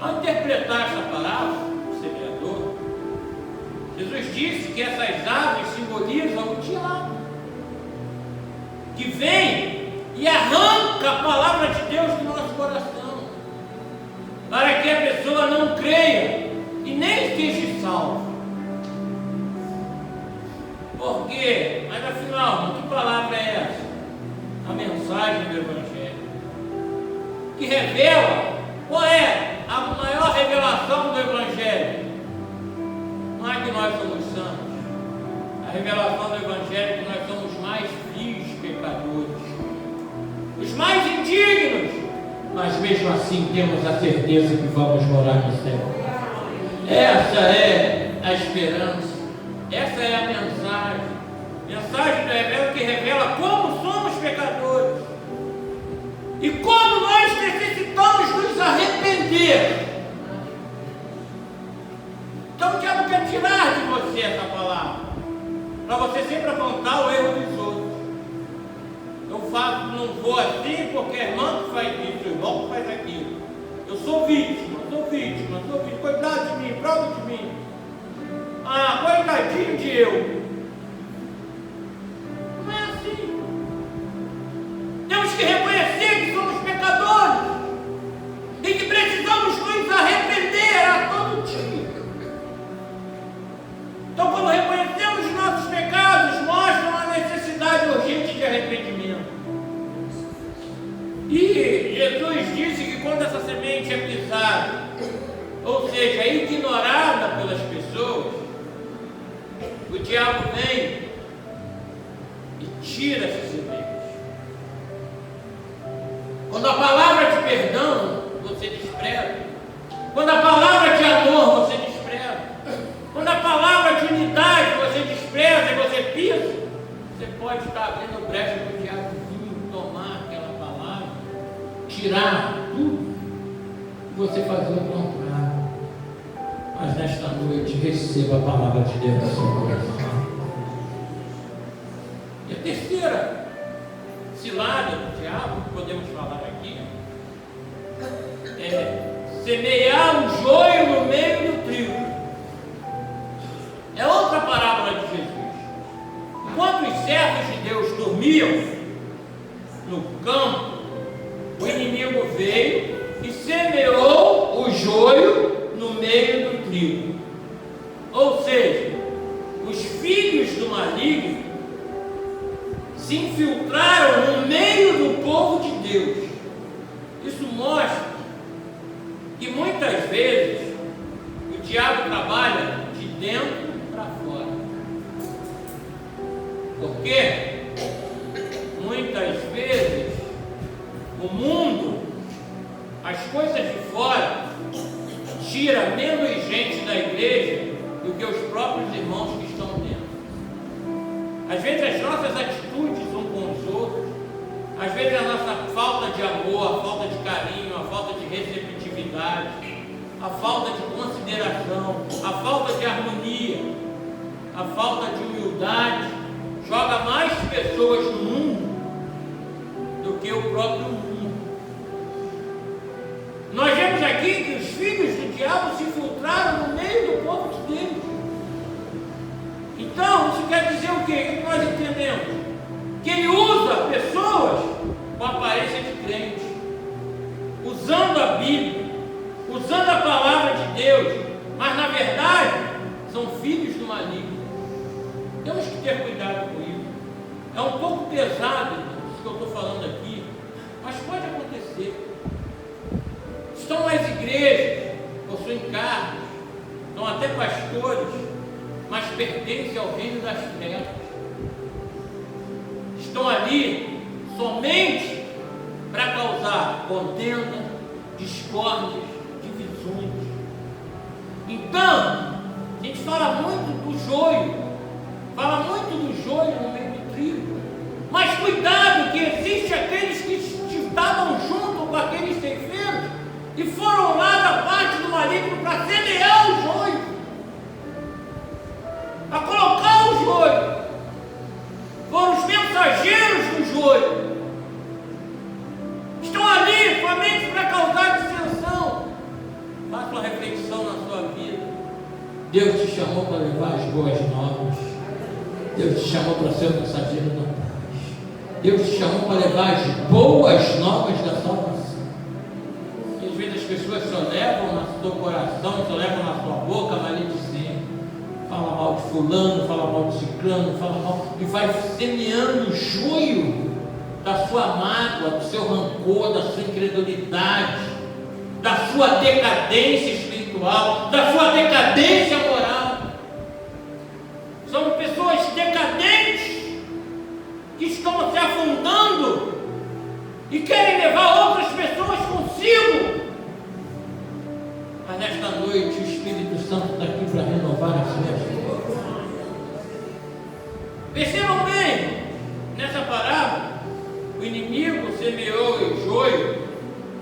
Ao interpretar essa parábola, o semeador, Jesus disse que essas aves simbolizam o diabo, que vem e arranca a palavra de Deus do nosso coração. para que a pessoa não creia e nem esteja salva. Por quê? Mas afinal, que palavra é essa? A mensagem do Evangelho, que revela. Qual é a maior revelação do Evangelho? Não é que nós somos santos. A revelação do Evangelho é que nós somos os mais frios pecadores, os mais indignos, mas mesmo assim temos a certeza que vamos morar no céu. Essa é a esperança, essa é a mensagem do Evangelho, que revela como somos pecadores e como nós necessitamos nos arrepender. Então o diabo quer tirar de você essa palavra, para você sempre apontar o erro dos outros. Eu faço, não vou assim porque a irmã que faz isso, o irmão que faz aquilo. Eu sou vítima, coitado de mim, prova de mim. Ah, coitadinho de eu. Não é assim. Temos que reconhecer que somos pecadores e que precisamos nos arrepender a todo dia. Então, quando reconhecemos os nossos pecados, mostram a necessidade urgente de arrependimento. E Jesus disse que quando essa semente é pisada, ou seja, é ignorada pelas pessoas, o diabo vem e tira essa semente. Quando a palavra de perdão você despreza, quando a palavra de amor você despreza, quando a palavra de unidade você despreza e você pisa, você pode estar abrindo brecha para o diabo vir tomar aquela palavra, tirar tudo e você fazer o contrário. Mas nesta noite receba a palavra de Deus no seu coração. E a terceira cilada do diabo que podemos falar aqui é semear o joio no meio do trigo. É outra parábola de Jesus. Enquanto os servos de Deus dormiam no campo, o inimigo veio e semeou o joio no meio do trigo. Ou seja, os filhos do maligno se infiltraram no meio do povo de Deus. Isso mostra que muitas vezes o diabo trabalha de dentro para fora. Porque muitas vezes o mundo, as coisas de fora, tira menos gente da igreja do que os próprios irmãos que estão dentro. Às vezes as nossas atitudes um com os outros, às vezes a nossa falta de amor, a falta de carinho, a falta de receptividade, a falta de consideração, a falta de harmonia, a falta de humildade, joga mais pessoas no mundo do que o próprio mundo. Nós vemos aqui que os filhos do diabo se infiltraram no meio do povo de Deus. Então, isso quer dizer o quê? O que nós entendemos? Que ele usa pessoas com aparência de crente, usando a Bíblia, usando a palavra de Deus, mas na verdade são filhos do maligno. Temos que ter cuidado com isso. É um pouco pesado isso que eu estou falando aqui, mas pode acontecer. Estão nas igrejas, possuem cargos, são até pastores, mas pertencem ao reino das trevas. Estão ali somente para causar contenda, discórdias, divisões. Então, a gente fala muito do joio, fala muito do joio no meio do trigo, mas cuidado que existe aqueles que estavam junto com aqueles ceifeiros e foram lá da parte do maligno para semear o joio, para colocar o joio. Foram os mensageiros do joio. Estão ali somente para causar dissensão. Faça uma reflexão na sua vida. Deus te chamou para levar as boas novas. Deus te chamou para ser o mensageiro da paz. Deus te chamou para levar as boas novas da salvação. E às vezes as pessoas pessoas só levam no seu coração, só levam na sua boca maledicência. Fala mal de fulano, fala mal de ciclano, fala mal, e vai semeando o joio da sua mágoa, do seu rancor, da sua incredulidade, da sua decadência espiritual, da sua decadência moral. São pessoas decadentes que estão se afundando e querem levar outras pessoas consigo. Mas nesta noite o Espírito Santo está aqui para renovar as suas vidas. Percebam bem, nessa parábola, o inimigo semeou o joio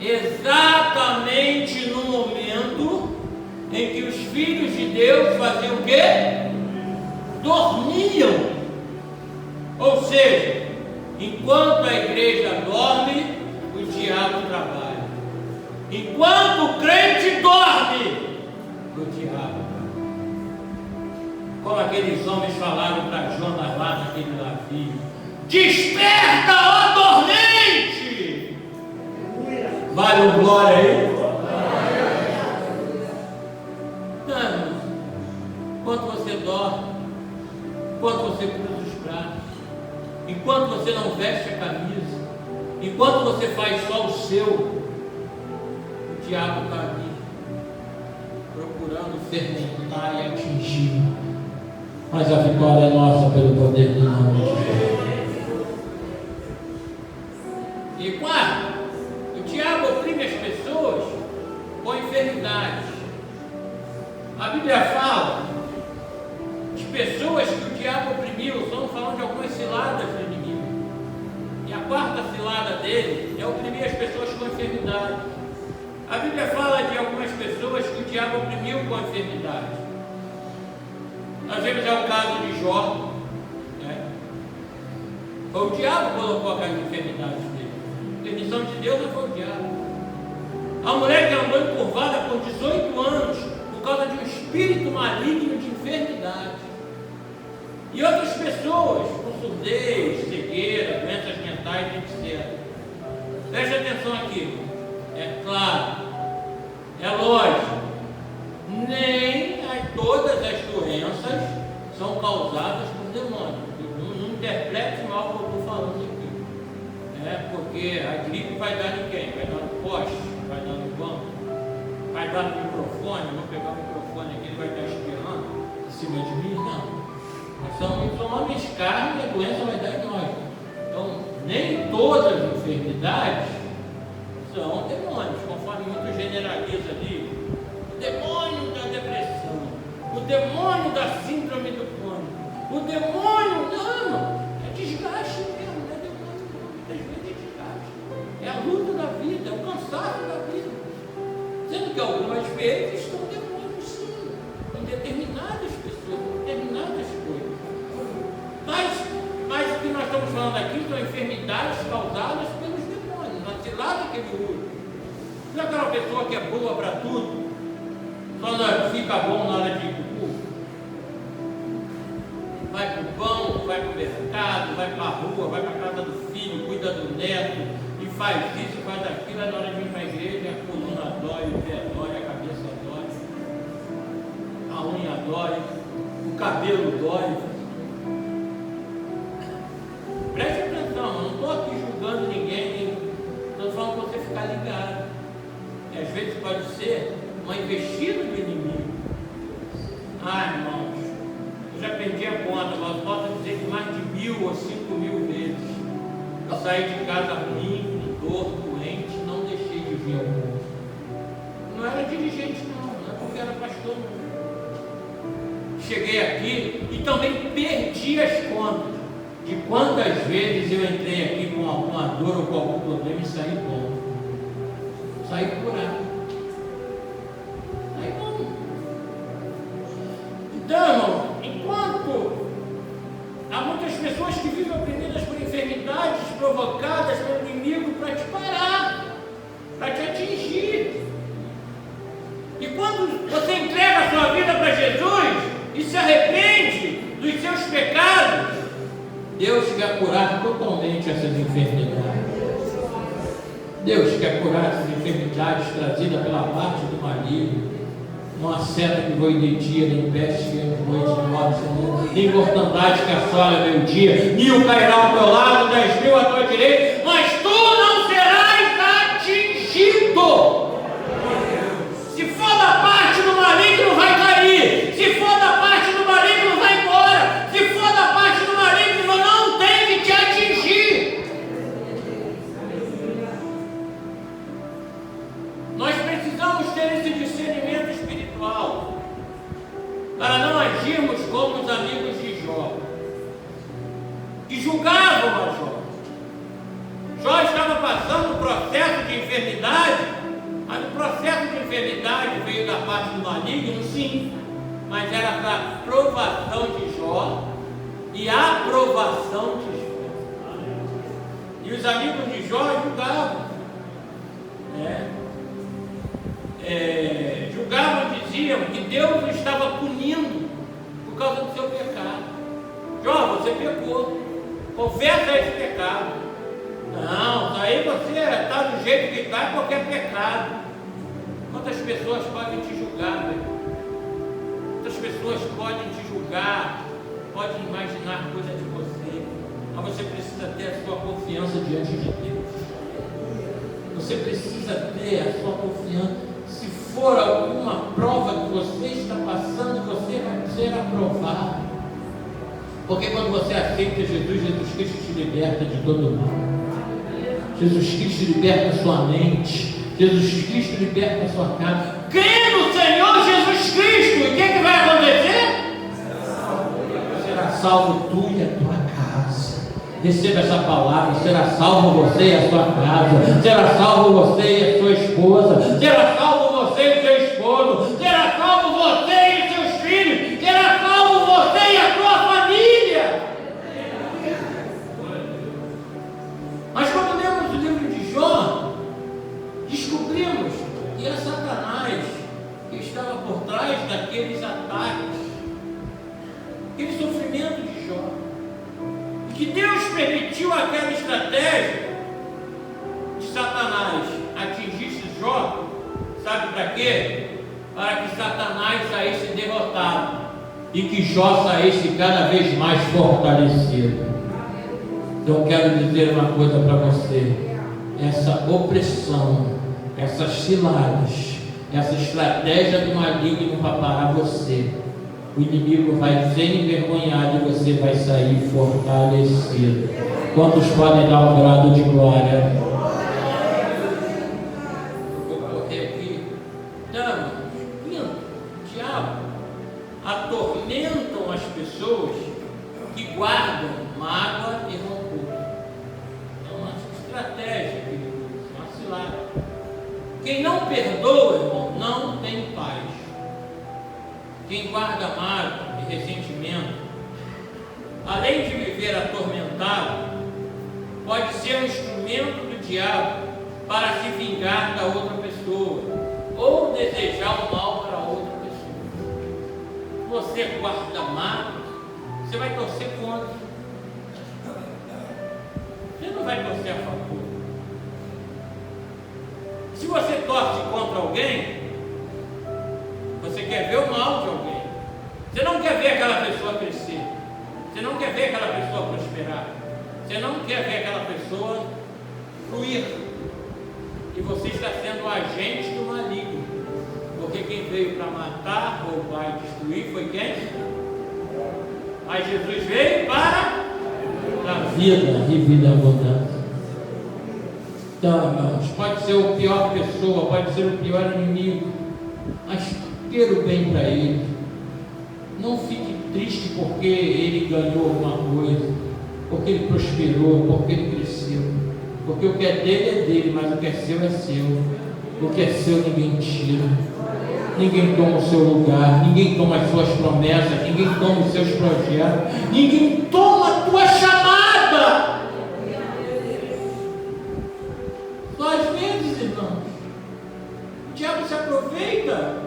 exatamente no momento em que os filhos de Deus faziam o quê? Dormiam. Ou seja, enquanto a igreja dorme, o diabo trabalha. Enquanto o crente dorme, o diabo trabalha. Como aqueles homens falaram para Jonas lá naquele navio: desperta, ó dormente! Vale um glória aí? Não, enquanto você dorme, enquanto você cruza os braços, enquanto você não veste a camisa, enquanto você faz só o seu, o diabo está aqui procurando fermentar e atingir. Mas a vitória é nossa pelo poder do nome de Jesus. E quarto, o diabo oprime as pessoas com enfermidades. A Bíblia fala de pessoas que o diabo oprimiu. Estamos falando de algumas ciladas do inimigo. E a quarta cilada dele é oprimir as pessoas com enfermidade. A Bíblia fala de algumas pessoas que o diabo oprimiu com enfermidade. Nós vemos já o caso de Jó, né? Foi o diabo que colocou aquelas enfermidades dele. A permissão de Deus não foi o diabo. A mulher que andou encurvada por 18 anos por causa de um espírito maligno de enfermidade. E outras pessoas com surdez, cegueira, doenças mentais, etc. Preste atenção aqui. É claro, é lógico, nem todas as doenças são causadas por demônios. Não interprete mal o que eu estou falando aqui. Porque a gripe vai dar em quem? Vai dar no poste, vai dar no banco, vai dar no microfone. Eu vou pegar o microfone aqui, ele vai estar espirrando em cima de mim? Não. Nós somos homens de carne e a doença vai dar em nós. Então, nem todas as enfermidades são demônios, conforme muito generaliza ali. O demônio da depressão, o demônio da síndrome do pânico, o demônio, não, é desgaste mesmo, não é demônio, muitas vezes é desgaste, é a luta da vida, é o cansaço da vida, sendo que algumas vezes estão demônios sim, em determinadas pessoas, em determinadas coisas, mas o que nós estamos falando aqui são enfermidades causadas pelos demônios, na cilada que ele usa. Não é aquela pessoa que é boa para tudo, só não fica bom na hora de ir para o culto? Vai para o pão, vai para o mercado, vai para a rua, vai para a casa do filho, cuida do neto, e faz isso, faz aquilo, aí na hora de vir para a igreja, a coluna dói, o pé dói, a cabeça dói, a unha dói, o cabelo dói. Preste atenção, eu não estou aqui julgando ninguém, estou falando para você ficar ligado. E às vezes pode ser uma investida do inimigo. Irmãos, eu já perdi a conta, mas posso dizer que mais de 1.000 ou 5.000 vezes eu saí de casa ruim, com dor, doente, não deixei de vir ao mundo. Não era dirigente não é porque era pastor não. Cheguei aqui e também perdi as contas de quantas vezes eu entrei aqui com alguma dor ou com algum problema e saí bom. Saí curado. Saí bom. Então, enquanto há muitas pessoas que vivem oprimidas por enfermidades provocadas pelo inimigo para te parar, para te atingir. E quando você entrega a sua vida para Jesus e se arrepende dos seus pecados, Deus quer curar totalmente essas enfermidades. Deus quer curar essas enfermidades trazidas pela parte do maligno. Não há seta que voe de dia, nem peste que de noite, de modo Senhor, nem mortandade que assola meio-dia, 1000 cairão ao teu lado, 10.000 à tua direita, mas tu não serás atingido. Se for da parte do maligno, vai cair. Se for da parte do maligno, vai embora. Se for da parte do maligno, não tem que te atingir. Nós precisamos ter esse discernimento espiritual para não agirmos como os amigos de Jó, que julgavam a Jó. Jó estava passando um processo de enfermidade, mas o processo de enfermidade veio da parte do maligno, sim, mas era para aprovação de Jó e aprovação de Jó. E os amigos de Jó julgavam, julgavam e diziam que Deus o estava punindo por causa do seu pecado. Jó, você pecou, confessa esse pecado. Não, daí você está do jeito que está porque é pecado. Quantas pessoas podem te julgar, meu irmão? Quantas pessoas podem te julgar, podem imaginar coisa de você, mas você precisa ter a sua confiança diante de Deus. Você precisa ter a sua confiança. Se for alguma prova que você está passando, você vai ser aprovado. Porque quando você aceita Jesus, Jesus Cristo te liberta de todo mal. Jesus Cristo liberta a sua mente. Jesus Cristo liberta a sua casa. Crê no Senhor Jesus Cristo. E o que vai acontecer? Será salvo tu e a tua casa. Receba essa palavra. Será salvo você e a sua casa. Será salvo você e a sua esposa. Será salvo você e o seu esposo. Será salvo você e seus filhos. Será salvo você e a sua família. Mas quando lemos o livro de Jó, descobrimos que era Satanás que estava por trás daqueles ataques, aquele sofrimento de Jó. E que Deus permitiu aquela estratégia de Satanás atingisse Jó, sabe para quê? Para que Satanás saísse derrotado e que Jó saísse cada vez mais fortalecido. Então eu quero dizer uma coisa para você: essa opressão, essas ciladas, essa estratégia do maligno para parar você, o inimigo vai ser envergonhado e você vai sair fortalecido. Quantos podem dar um grado de glória? Vou correr aqui. Então, o diabo atormentam as pessoas que guardam mágoa e rancor. É uma estratégia, uma cilada. Quem não perdoa, irmão, não tem paz. Quem guarda mágoa e ressentimento, além de viver atormentado, pode ser um instrumento do diabo para se vingar da outra pessoa ou desejar o mal para outra pessoa. Você guarda mágoa, você vai torcer contra. Você não vai torcer a favor. Se você torce contra alguém, você quer ver o mal de alguém. Você não quer ver aquela pessoa crescer. Você não quer ver aquela pessoa prosperar. Você não quer ver aquela pessoa fluir. E você está sendo o agente do maligno. Porque quem veio para matar, roubar e destruir foi quem? Mas Jesus veio para a vida e vida abundante. Então, irmãos, pode ser a pior pessoa, pode ser o pior inimigo, mas queira o bem para ele. Não fique triste porque ele ganhou alguma coisa, porque ele prosperou, porque ele cresceu. Porque o que é dele, mas o que é seu é seu. O que é seu ninguém tira. Ninguém toma o seu lugar, ninguém toma as suas promessas, ninguém toma os seus projetos, ninguém toma a tua chamada. Só às vezes, irmãos, o diabo se aproveita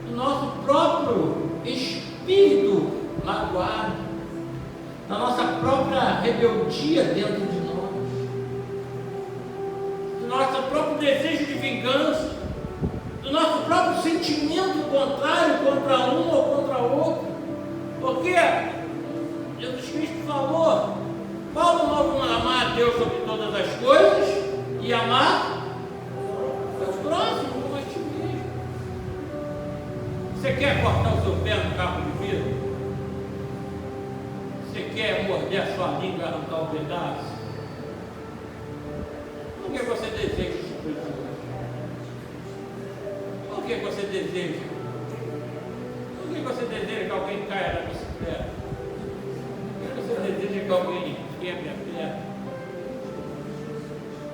do nosso próprio espírito magoado, da nossa própria rebeldia dentro de nós. próprio desejo de vingança, do nosso próprio sentimento contrário contra um ou contra outro. Porque Jesus Cristo falou, Paulo não amar a Deus sobre todas as coisas e amar os próximos como a ti mesmo. Você quer cortar o seu pé no capo de vidro? Você quer morder a sua língua e arrancar um pedaço? Por que você deseja esse prejuízo? Por que você deseja? Por que você deseja que alguém caia na bicicleta? Por que você deseja que alguém quebre a perna?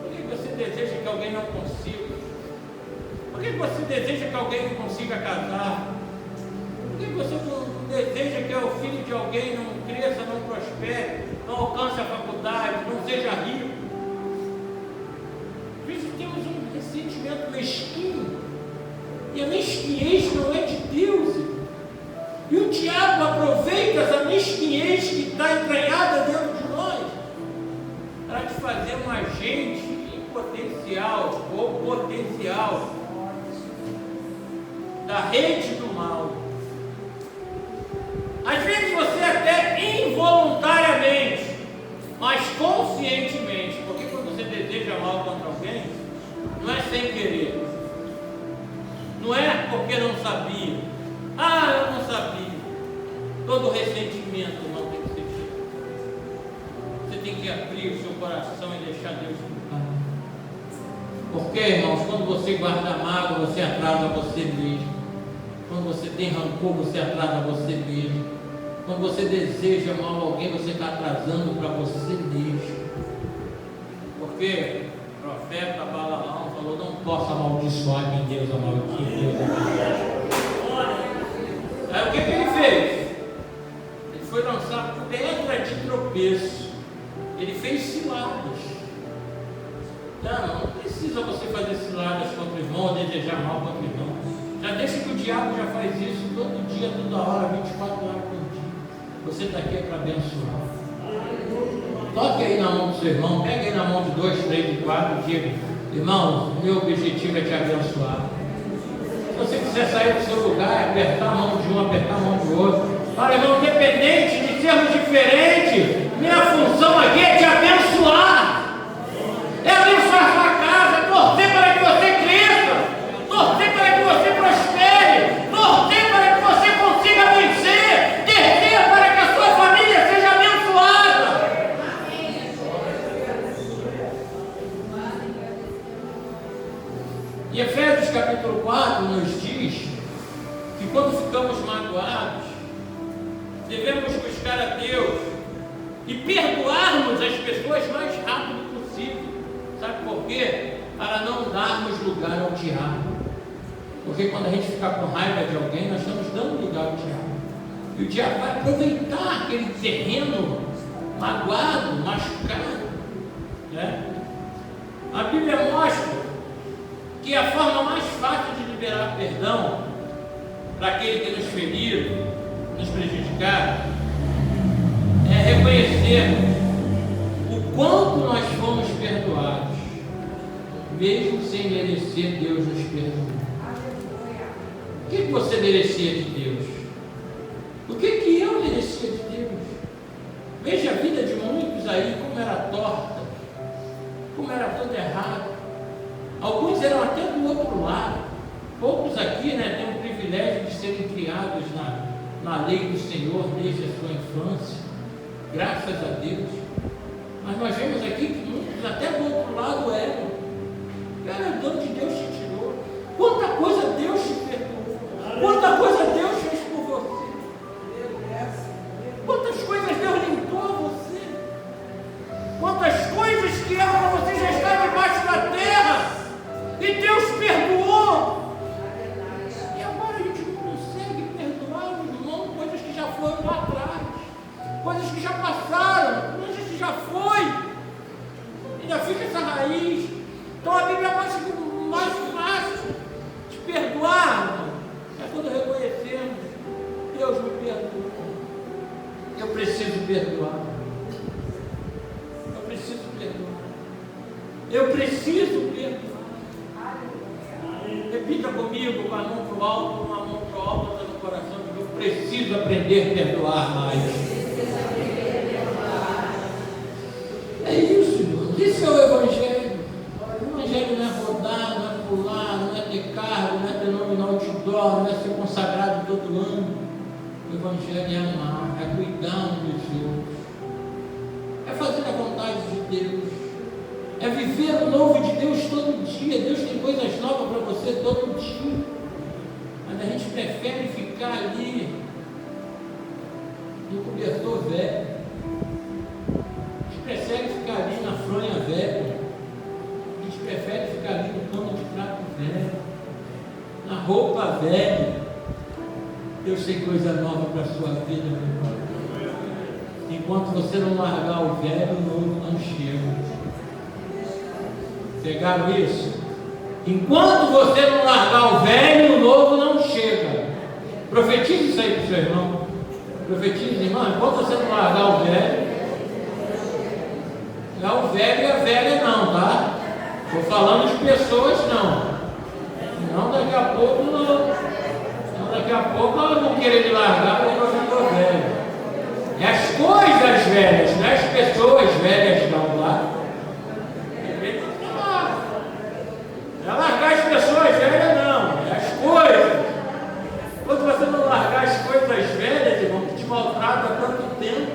Por que você deseja que alguém não consiga? Por que você deseja que alguém não consiga casar? Por que você não deseja que o filho de alguém não cresça, não prospere, não alcance a faculdade, não seja rico? Por isso temos um ressentimento mesquinho. E a mesquinhez não é de Deus. E o diabo aproveita essa mesquinhez que está entranhada dentro de nós para te fazer um agente em potencial ou potencial da rede do mal. Às vezes você até involuntariamente, mas conscientemente, porque quando você deseja mal contra alguém, não é sem querer, não é porque não sabia. Eu não sabia. Todo ressentimento não tem que ser feito. Você tem que abrir o seu coração e deixar Deus tocar. Porque, irmãos, quando você guarda mágoa, você atrasa você mesmo. Quando você tem rancor, você atrasa você mesmo. Quando você deseja mal a alguém, você está atrasando para você mesmo. Porque o profeta Balaão falou: não posso amaldiçoar quem Deus amaldiçoa. Aí o que ele fez? Ele foi lançar pedra de tropeço. Ele fez ciladas. Não precisa você fazer ciladas contra o irmão ou desejar mal contra o irmão. Já deixa que o diabo já faz isso todo dia, toda hora, 24 horas por dia. Você está aqui para abençoar. Toque aí na mão do seu irmão, pega aí na mão de 2, 3 e 4 e diga: irmão, meu objetivo é te abençoar. Se você quiser sair do seu lugar, apertar a mão de um, apertar a mão do outro. Olha, irmão, independente de sermos diferentes, minha função aqui é te abençoar. É abençoar a sua casa, torcer para que você cresça, torcer para que você prospere, torcer para que você consiga vencer, torcer para que a sua família seja abençoada. E Efésios capítulo 4 nos diz que quando ficamos magoados, devemos buscar a Deus e perdoarmos as pessoas mais rápido possível. Sabe por quê? Para não darmos lugar ao diabo. Porque quando a gente ficar com raiva de alguém, nós estamos dando lugar ao diabo. E o diabo vai aproveitar aquele terreno magoado, machucado, né? A Bíblia mostra que a forma mais fácil de liberar perdão para aquele que nos feriu, nos prejudicaram, é reconhecermos o quanto nós fomos perdoados, mesmo sem merecer. Deus nos perdoou. O que você merecia de Deus? O que eu merecia de Deus? Veja a vida de muitos aí, como era torta, como era toda errada. Alguns eram até do outro lado. Poucos aqui, né, têm o privilégio de serem criados na lei do Senhor desde a sua infância, graças a Deus. Mas nós vemos aqui que muitos até do outro lado eram. Cara, de onde Deus te tirou? Quanta coisa Deus te perdoou? Quanta coisa Deus fez por você? Quantas coisas Deus limpou você? Quantas coisas que eram para você já estar debaixo da terra e Deus perdoou? E agora a gente não consegue perdoar os irmãos coisas que já foram lá atrás, coisas que já passaram, coisas que já foi. Ainda fica essa raiz. Então a Bíblia mostra que o mais fácil de perdoar é quando reconhecemos: Deus me perdoa. Eu preciso perdoar. Eu preciso perdoar. Eu preciso perdoar. Repita comigo, com a mão para o alto, com a mão para o alto, no coração de Deus. Preciso aprender a perdoar mais. É isso, irmão. Isso é o Evangelho. O Evangelho não é rodar, não é pular, não é ter cargo, não é ter nome no outdoor, não é ser consagrado todo ano. O Evangelho é amar, é cuidar uns dos outros, é fazer a vontade de Deus, é viver o novo de Deus todo dia. Deus tem coisas novas para você todo dia, mas a gente prefere ficar ali no cobertor velho, a gente prefere ficar ali na fronha velha, a gente prefere ficar ali no pano de prato velho, na roupa velha. Deus tem coisa nova para a sua vida, meu irmão. Enquanto você não largar o velho, o novo não chega. Pegaram isso? Enquanto você não largar o velho, o novo não chega. Profetize isso aí para o seu irmão. Profetize, irmão. Enquanto você não largar o velho, não é o velho e a velha não, tá? Estou falando de pessoas, não. Não, daqui a pouco não. Daqui a pouco elas vão querer me largar porque eu já estou velho. É as coisas velhas, não é as pessoas velhas não, tá? Não é largar as pessoas velhas não, é as coisas. Quando você não largar as coisas velhas, irmão, que te maltrata há tanto tempo,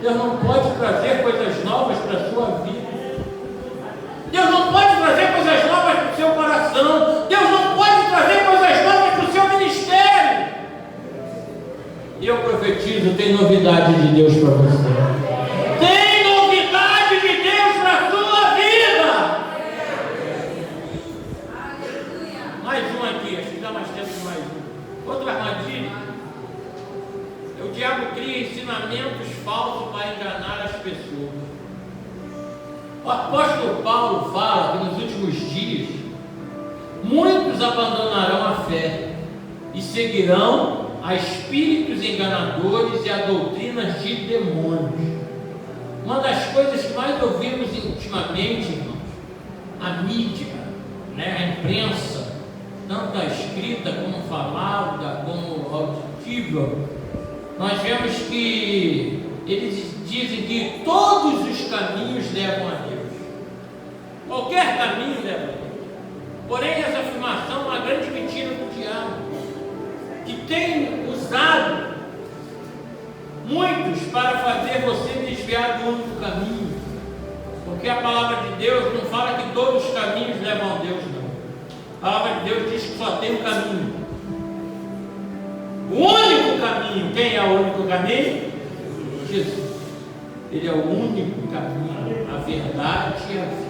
Deus não pode trazer coisas novas para a sua vida. Deus não pode trazer coisas novas para o seu coração. Deus não pode trazer coisas novas para o seu ministério. E eu profetizo, tem novidade de Deus para você. Tem novidade de Deus para a sua vida. Mais um aqui, acho que dá mais tempo de mais um. Outra armadilha. O diabo cria ensinamentos falsos para enganar as pessoas. O apóstolo Paulo fala que nos últimos dias muitos abandonarão a fé e seguirão a espíritos enganadores e a doutrinas de demônios. Uma das coisas que mais ouvimos ultimamente, irmãos, a mídia, a imprensa, tanto a escrita como falada, como auditiva, nós vemos que eles dizem que todos os caminhos levam a Deus. Qualquer caminho leva a Deus. Porém, essa afirmação é uma grande mentira do diabo, que tem usado muitos para fazer você desviar do único caminho. Porque a palavra de Deus não fala que todos os caminhos levam a Deus, não. A palavra de Deus diz que só tem um caminho. O único caminho. Quem é o único caminho? Jesus. Ele é o único caminho, a verdade e a vida.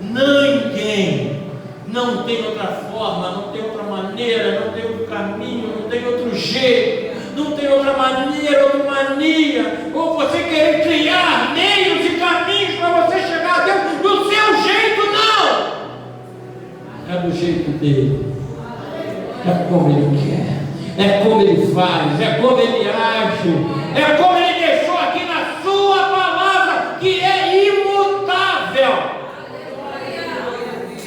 Ninguém, não tem outra forma, não tem outra maneira, não tem outro caminho, não tem outro jeito, não tem outra maneira, outra mania, ou você querer criar meios e caminhos para você chegar a Deus do seu jeito, não! É do jeito dele, é como ele quer, é como ele faz, é como ele age, é como ele deixou aqui na sua palavra, que é imutável.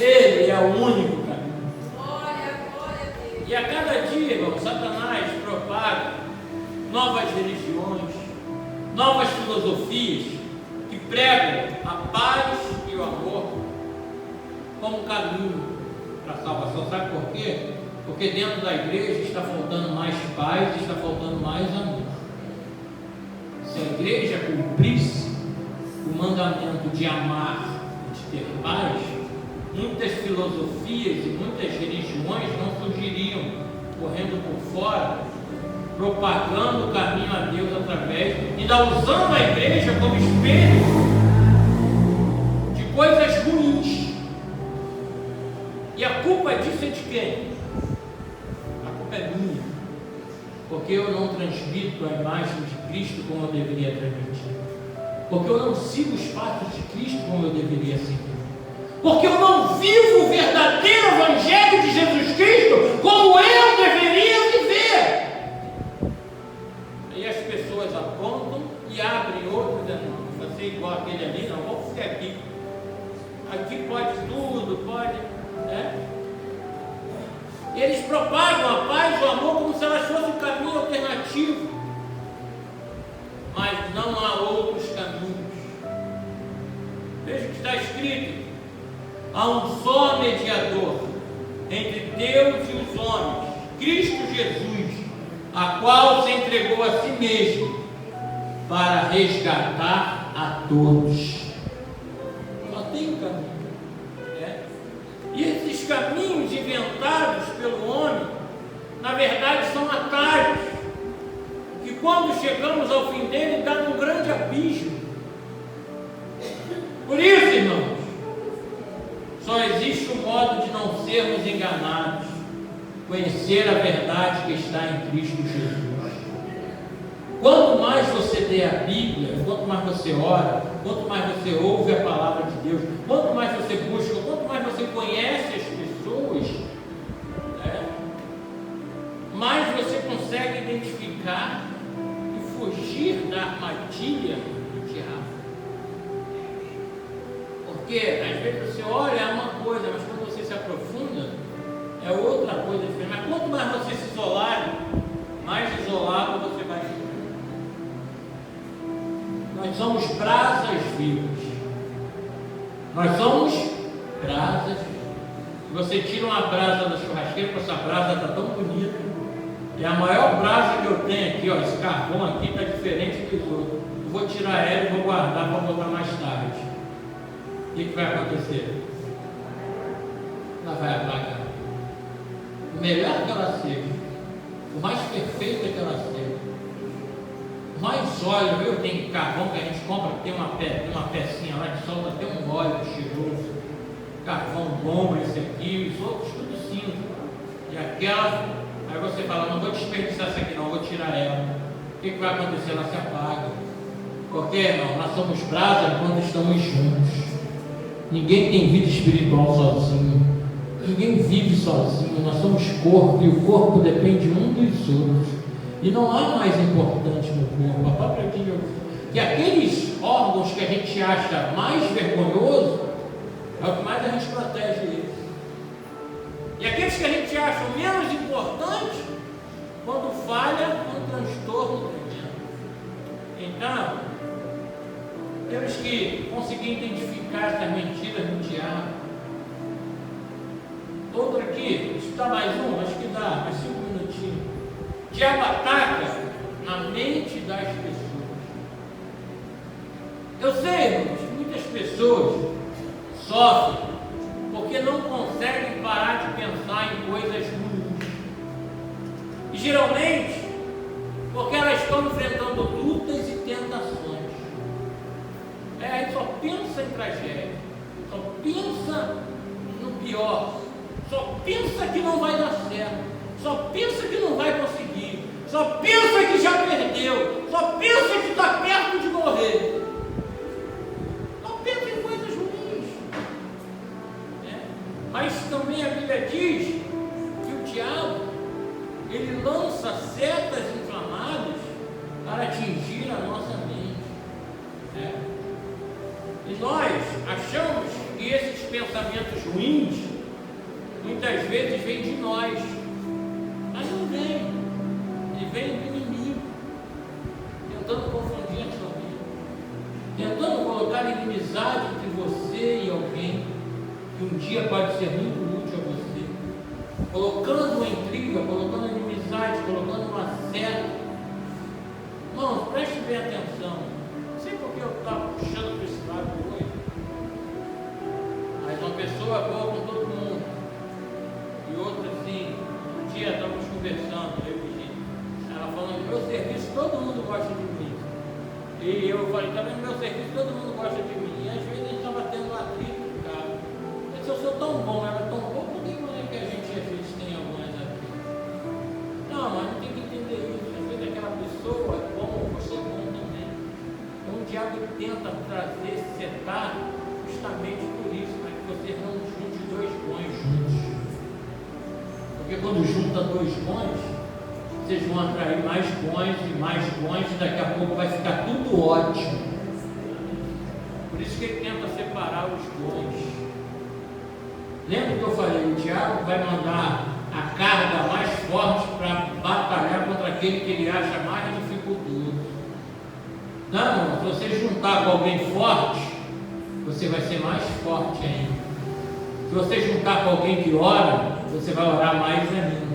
Ele é o único caminho. E a cada dia, irmão, Satanás propaga novas religiões, novas filosofias que pregam a paz e o amor como caminho para a salvação. Sabe por quê? Porque dentro da igreja está faltando mais paz e está faltando mais amor. Se a igreja cumprisse o mandamento de amar e de ter paz, muitas filosofias e muitas religiões não surgiriam correndo por fora, propagando o caminho a Deus através, ainda usando a igreja como espelho de coisas ruins. E a culpa disso é de quem? A culpa é minha, porque eu não transmito a imagem de Cristo como eu deveria transmitir, porque eu não sigo os passos de Cristo como eu deveria seguir, porque eu não vivo o verdadeiro Evangelho de Jesus Cristo como eu deveria viver. Aí as pessoas apontam e abrem outros, não vou fazer igual aquele ali, não, vamos ficar aqui. Aqui pode tudo, pode, né? Eles propagam a paz e o amor como se elas fossem um caminho alternativo, mas não há outros caminhos. Veja o que está escrito: há um só mediador entre Deus e os homens, Cristo Jesus, a qual se entregou a si mesmo para resgatar a todos. Só tem um caminho. E esses caminhos inventados pelo homem, na verdade, são atalhos, que quando chegamos ao fim dele, dá um grande abismo. Por isso, irmãos, só existe um modo de não sermos enganados: conhecer a verdade que está em Cristo Jesus. Quanto mais você lê a Bíblia, quanto mais você ora, quanto mais você ouve a palavra de Deus, quanto mais você busca, quanto mais você conhece as pessoas, mais você consegue identificar e fugir da armadilha do diabo. Porque às vezes você olha é uma coisa, mas quando você se aprofunda é outra coisa diferente. Mas quanto mais você se isolar, mais isolado você vai ficar. Nós somos brasas vivas. Nós somos brasas. Se você tira uma brasa da churrasqueira, essa brasa está tão bonita. É a maior brasa que eu tenho aqui, ó. Esse carvão aqui está diferente dos outros. Eu vou tirar ela e vou guardar para botar mais tarde. O que vai acontecer? Ela vai apagar. O melhor que ela seja, o mais perfeito que ela seja, mais óleo, viu? Tem carvão que a gente compra, tem uma pecinha lá que solta até um óleo cheiroso, carvão bom esse aqui, os outros tudo cinza. E aquela, aí você fala: não vou desperdiçar essa aqui não, vou tirar ela. O que vai acontecer? Ela se apaga. Porque, irmão, nós somos brasas quando estamos juntos. Ninguém tem vida espiritual sozinho, ninguém vive sozinho. Nós somos corpo e o corpo depende um dos outros. E não há mais importante no corpo. A própria Bíblia diz que aqueles órgãos que a gente acha mais vergonhoso é o que mais a gente protege eles. E aqueles que a gente acha menos importantes, quando falha, é um transtorno tremendo. Então, temos que conseguir identificar essas mentiras do diabo. Outro aqui, deixa eu dar mais um, acho que dá, mais 5 minutinhos. O diabo ataca na mente das pessoas. Eu sei, irmãos, que muitas pessoas sofrem porque não conseguem parar de pensar em coisas ruins. E geralmente, porque elas estão enfrentando lutas e tentações. Aí só pensa em tragédia, só pensa no pior, só pensa que não vai dar certo, só pensa que não vai conseguir, só pensa que já perdeu, só pensa que está perto de morrer, só pensa em coisas ruins. Mas também a Bíblia diz que o diabo, ele lança setas inflamadas para atingir a nossa mente. E nós achamos que esses pensamentos ruins muitas vezes vêm de nós, mas não vem. Ele vem do inimigo, tentando confundir a sua vida, tentando colocar inimizade entre você e alguém que um dia pode ser muito útil a você, colocando uma intriga, colocando inimizade, colocando uma seta. Irmãos, preste bem atenção. Não sei porque eu estava puxando para esse lado hoje, mas uma pessoa boa com todo mundo, e outra assim. Um dia estávamos conversando, eu e Virginia, ela falando: no meu serviço todo mundo gosta de mim, e eu falei: também no meu serviço todo mundo gosta de mim, e às vezes a gente estava tendo um atrito no carro. Eu disse: eu sou tão bom, ela é tão bom, por que não é que a gente às vezes tem algumas atritos? Não, mas não tem que entender isso. Às vezes aquela pessoa é bom, você é bom também. Então o diabo tenta trazer, setar justamente por isso, para que você não junte dois bons juntos. Porque quando junta dois bons, vocês vão atrair mais bons, e daqui a pouco vai ficar tudo ótimo. Por isso que ele tenta separar os bons. Lembra que eu falei? O diabo vai mandar a carga mais forte para batalhar contra aquele que ele acha mais dificultoso. Não, se você juntar com alguém forte, você vai ser mais forte ainda. Se você juntar com alguém que ora, você vai orar mais ainda.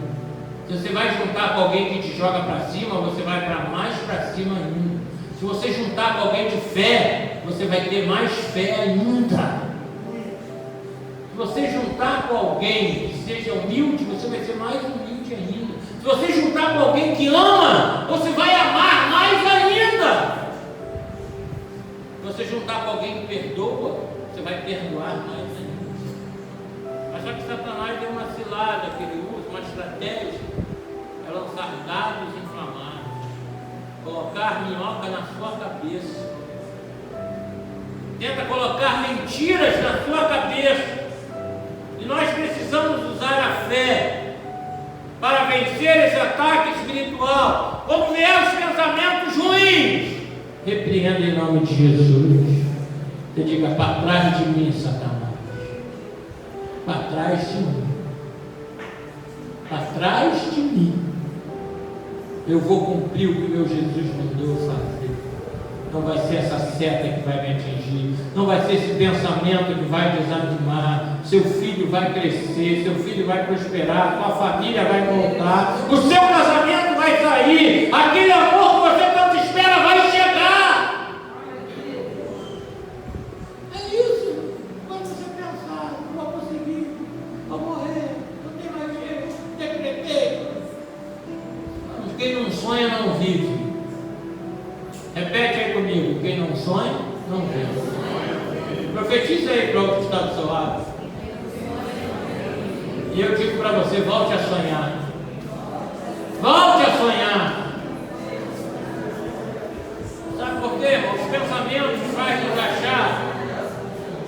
Se você vai juntar com alguém que te joga para cima, você vai para mais para cima ainda. Se você juntar com alguém de fé, você vai ter mais fé ainda. Se você juntar com alguém que seja humilde, você vai ser mais humilde ainda. Se você juntar com alguém que ama, você vai amar mais ainda. Se você juntar com alguém que perdoa, você vai perdoar mais ainda. Mas só que Satanás deu uma cilada que ele usa, uma estratégia, é lançar dados inflamados, colocar minhoca na sua cabeça, tenta colocar mentiras na sua cabeça. E nós precisamos usar a fé para vencer esse ataque espiritual. Quando vier os pensamentos ruins, repreenda em nome de Jesus. Você diga: para trás de mim, Satanás. Para trás de mim. Para trás de mim. Eu vou cumprir o que meu Jesus mandou fazer. Não vai ser essa seta que vai me atingir. Não vai ser esse pensamento que vai desanimar. Seu filho vai crescer, seu filho vai prosperar, sua família vai voltar, o seu casamento vai sair, aquele amor que você tanto espera vai chegar. É isso. Quando você pensar: não vou conseguir, vou morrer, não tem mais jeito, decretei. Quem não sonha não vive. Repete aí comigo: quem não sonha não vive. Profetiza aí para o que está do seu lado. E eu digo para você: volte a sonhar. Volte a sonhar. Sabe por quê? Os pensamentos fazem nos achar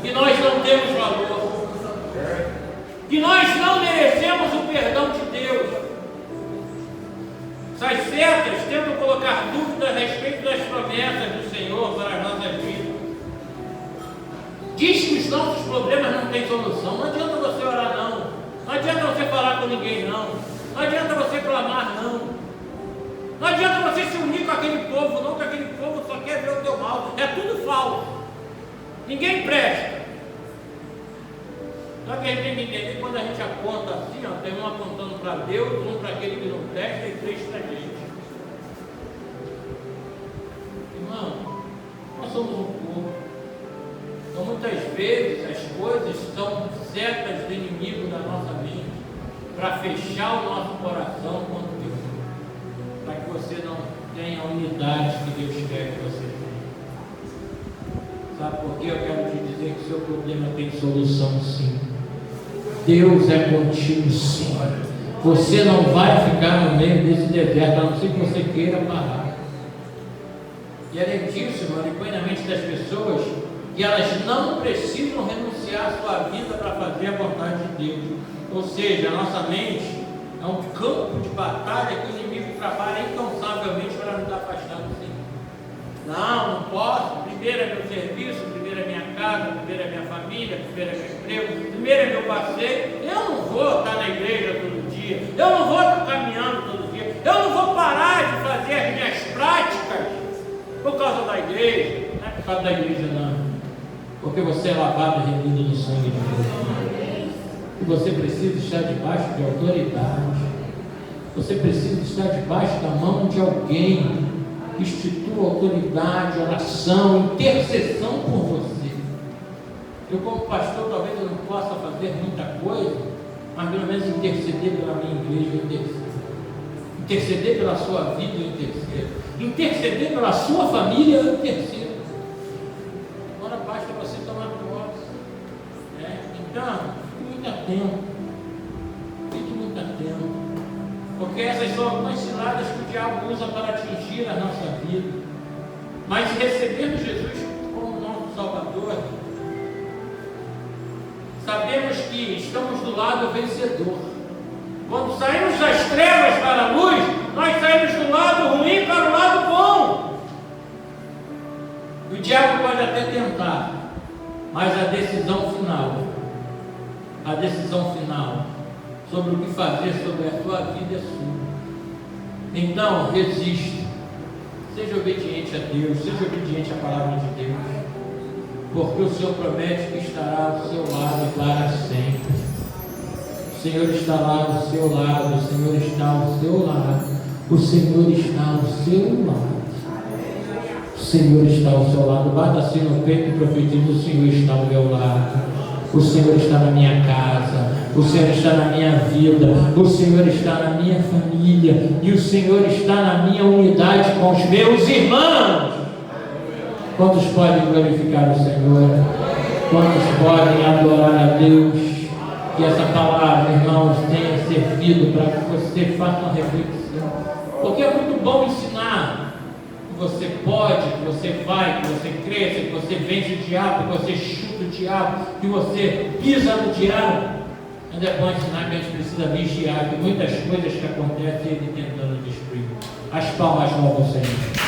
que nós não temos valor, que nós não merecemos o perdão de Deus. Essas setas tentam colocar dúvidas a respeito das promessas do Senhor para as nossas vidas. Diz que os nossos problemas não têm solução. Não adianta você orar, não. Não adianta você falar com ninguém, não. Não adianta você clamar, não. Não adianta você se unir com aquele povo, não, que aquele povo só quer ver o teu mal. É tudo falso. Ninguém presta. Só que a gente tem que entender que quando a gente aponta assim, ó, tem um apontando para Deus, um para aquele que não presta e três para a gente. Irmão, nós somos um povo. Então muitas vezes as coisas são setas do inimigo da nossa mente para fechar o nosso coração contra Deus, para que você não tenha a unidade que Deus quer que você tenha. Sabe por quê? Eu quero te dizer que o seu problema tem solução, sim. Deus é contigo, sim. Você não vai ficar no meio desse deserto, a não ser que você queira parar. E além disso, irmão, ele põe na mente das pessoas que elas não precisam renunciar à sua vida para fazer a vontade de Deus. Ou seja, a nossa mente é um campo de batalha que o inimigo trabalha incansavelmente para nos afastar do Senhor. Não posso. Primeiro é meu serviço, primeiro é minha casa, primeiro é minha família, primeiro é meu emprego, primeiro é meu passeio. Eu não vou estar na igreja todo dia, eu não vou estar caminhando todo dia, eu não vou parar de fazer as minhas práticas por causa da igreja. Não é por causa da igreja, não. Porque você é lavado e remido no sangue de Deus. E você precisa estar debaixo de autoridade. Você precisa estar debaixo da mão de alguém que institua autoridade, oração, intercessão por você. Eu, como pastor, talvez eu não possa fazer muita coisa, mas pelo menos interceder pela minha igreja, eu intercedo. Interceder pela sua vida, eu intercedo. Interceder pela sua família, eu intercedo. Agora basta você tomar posse. Então, fique muito atento. Fique muito atento. Porque essas são algumas ciladas que o diabo usa para atingir a nossa vida. Mas se recebermos Jesus como nosso Salvador, sabemos que estamos do lado vencedor. Quando saímos das trevas para a luz, nós saímos do lado ruim para o lado bom. O diabo pode até tentar, mas a decisão final sobre o que fazer sobre a tua vida é sua. Então, resista. Seja obediente a Deus, seja obediente à palavra de Deus, porque o Senhor promete que estará ao seu lado para sempre. O Senhor está lá ao seu lado, o Senhor está ao seu lado, o Senhor está ao seu lado. O Senhor está ao seu lado. Bata assim no peito e profetiza: o Senhor está ao meu lado. O Senhor está na minha casa, o Senhor está na minha vida, o Senhor está na minha família, e o Senhor está na minha unidade com os meus irmãos. Quantos podem glorificar o Senhor? Quantos podem adorar a Deus? Que essa palavra, irmãos, tenha servido para que você faça uma reflexão, porque é muito bom ensinar que você pode, que você vai, que você cresça, que você vence o diabo, que você chuta o diabo, que você pisa no diabo. Mas é bom ensinar que a gente precisa vigiar, que muitas coisas que acontecem ele tentando destruir. As palmas vão ao Senhor.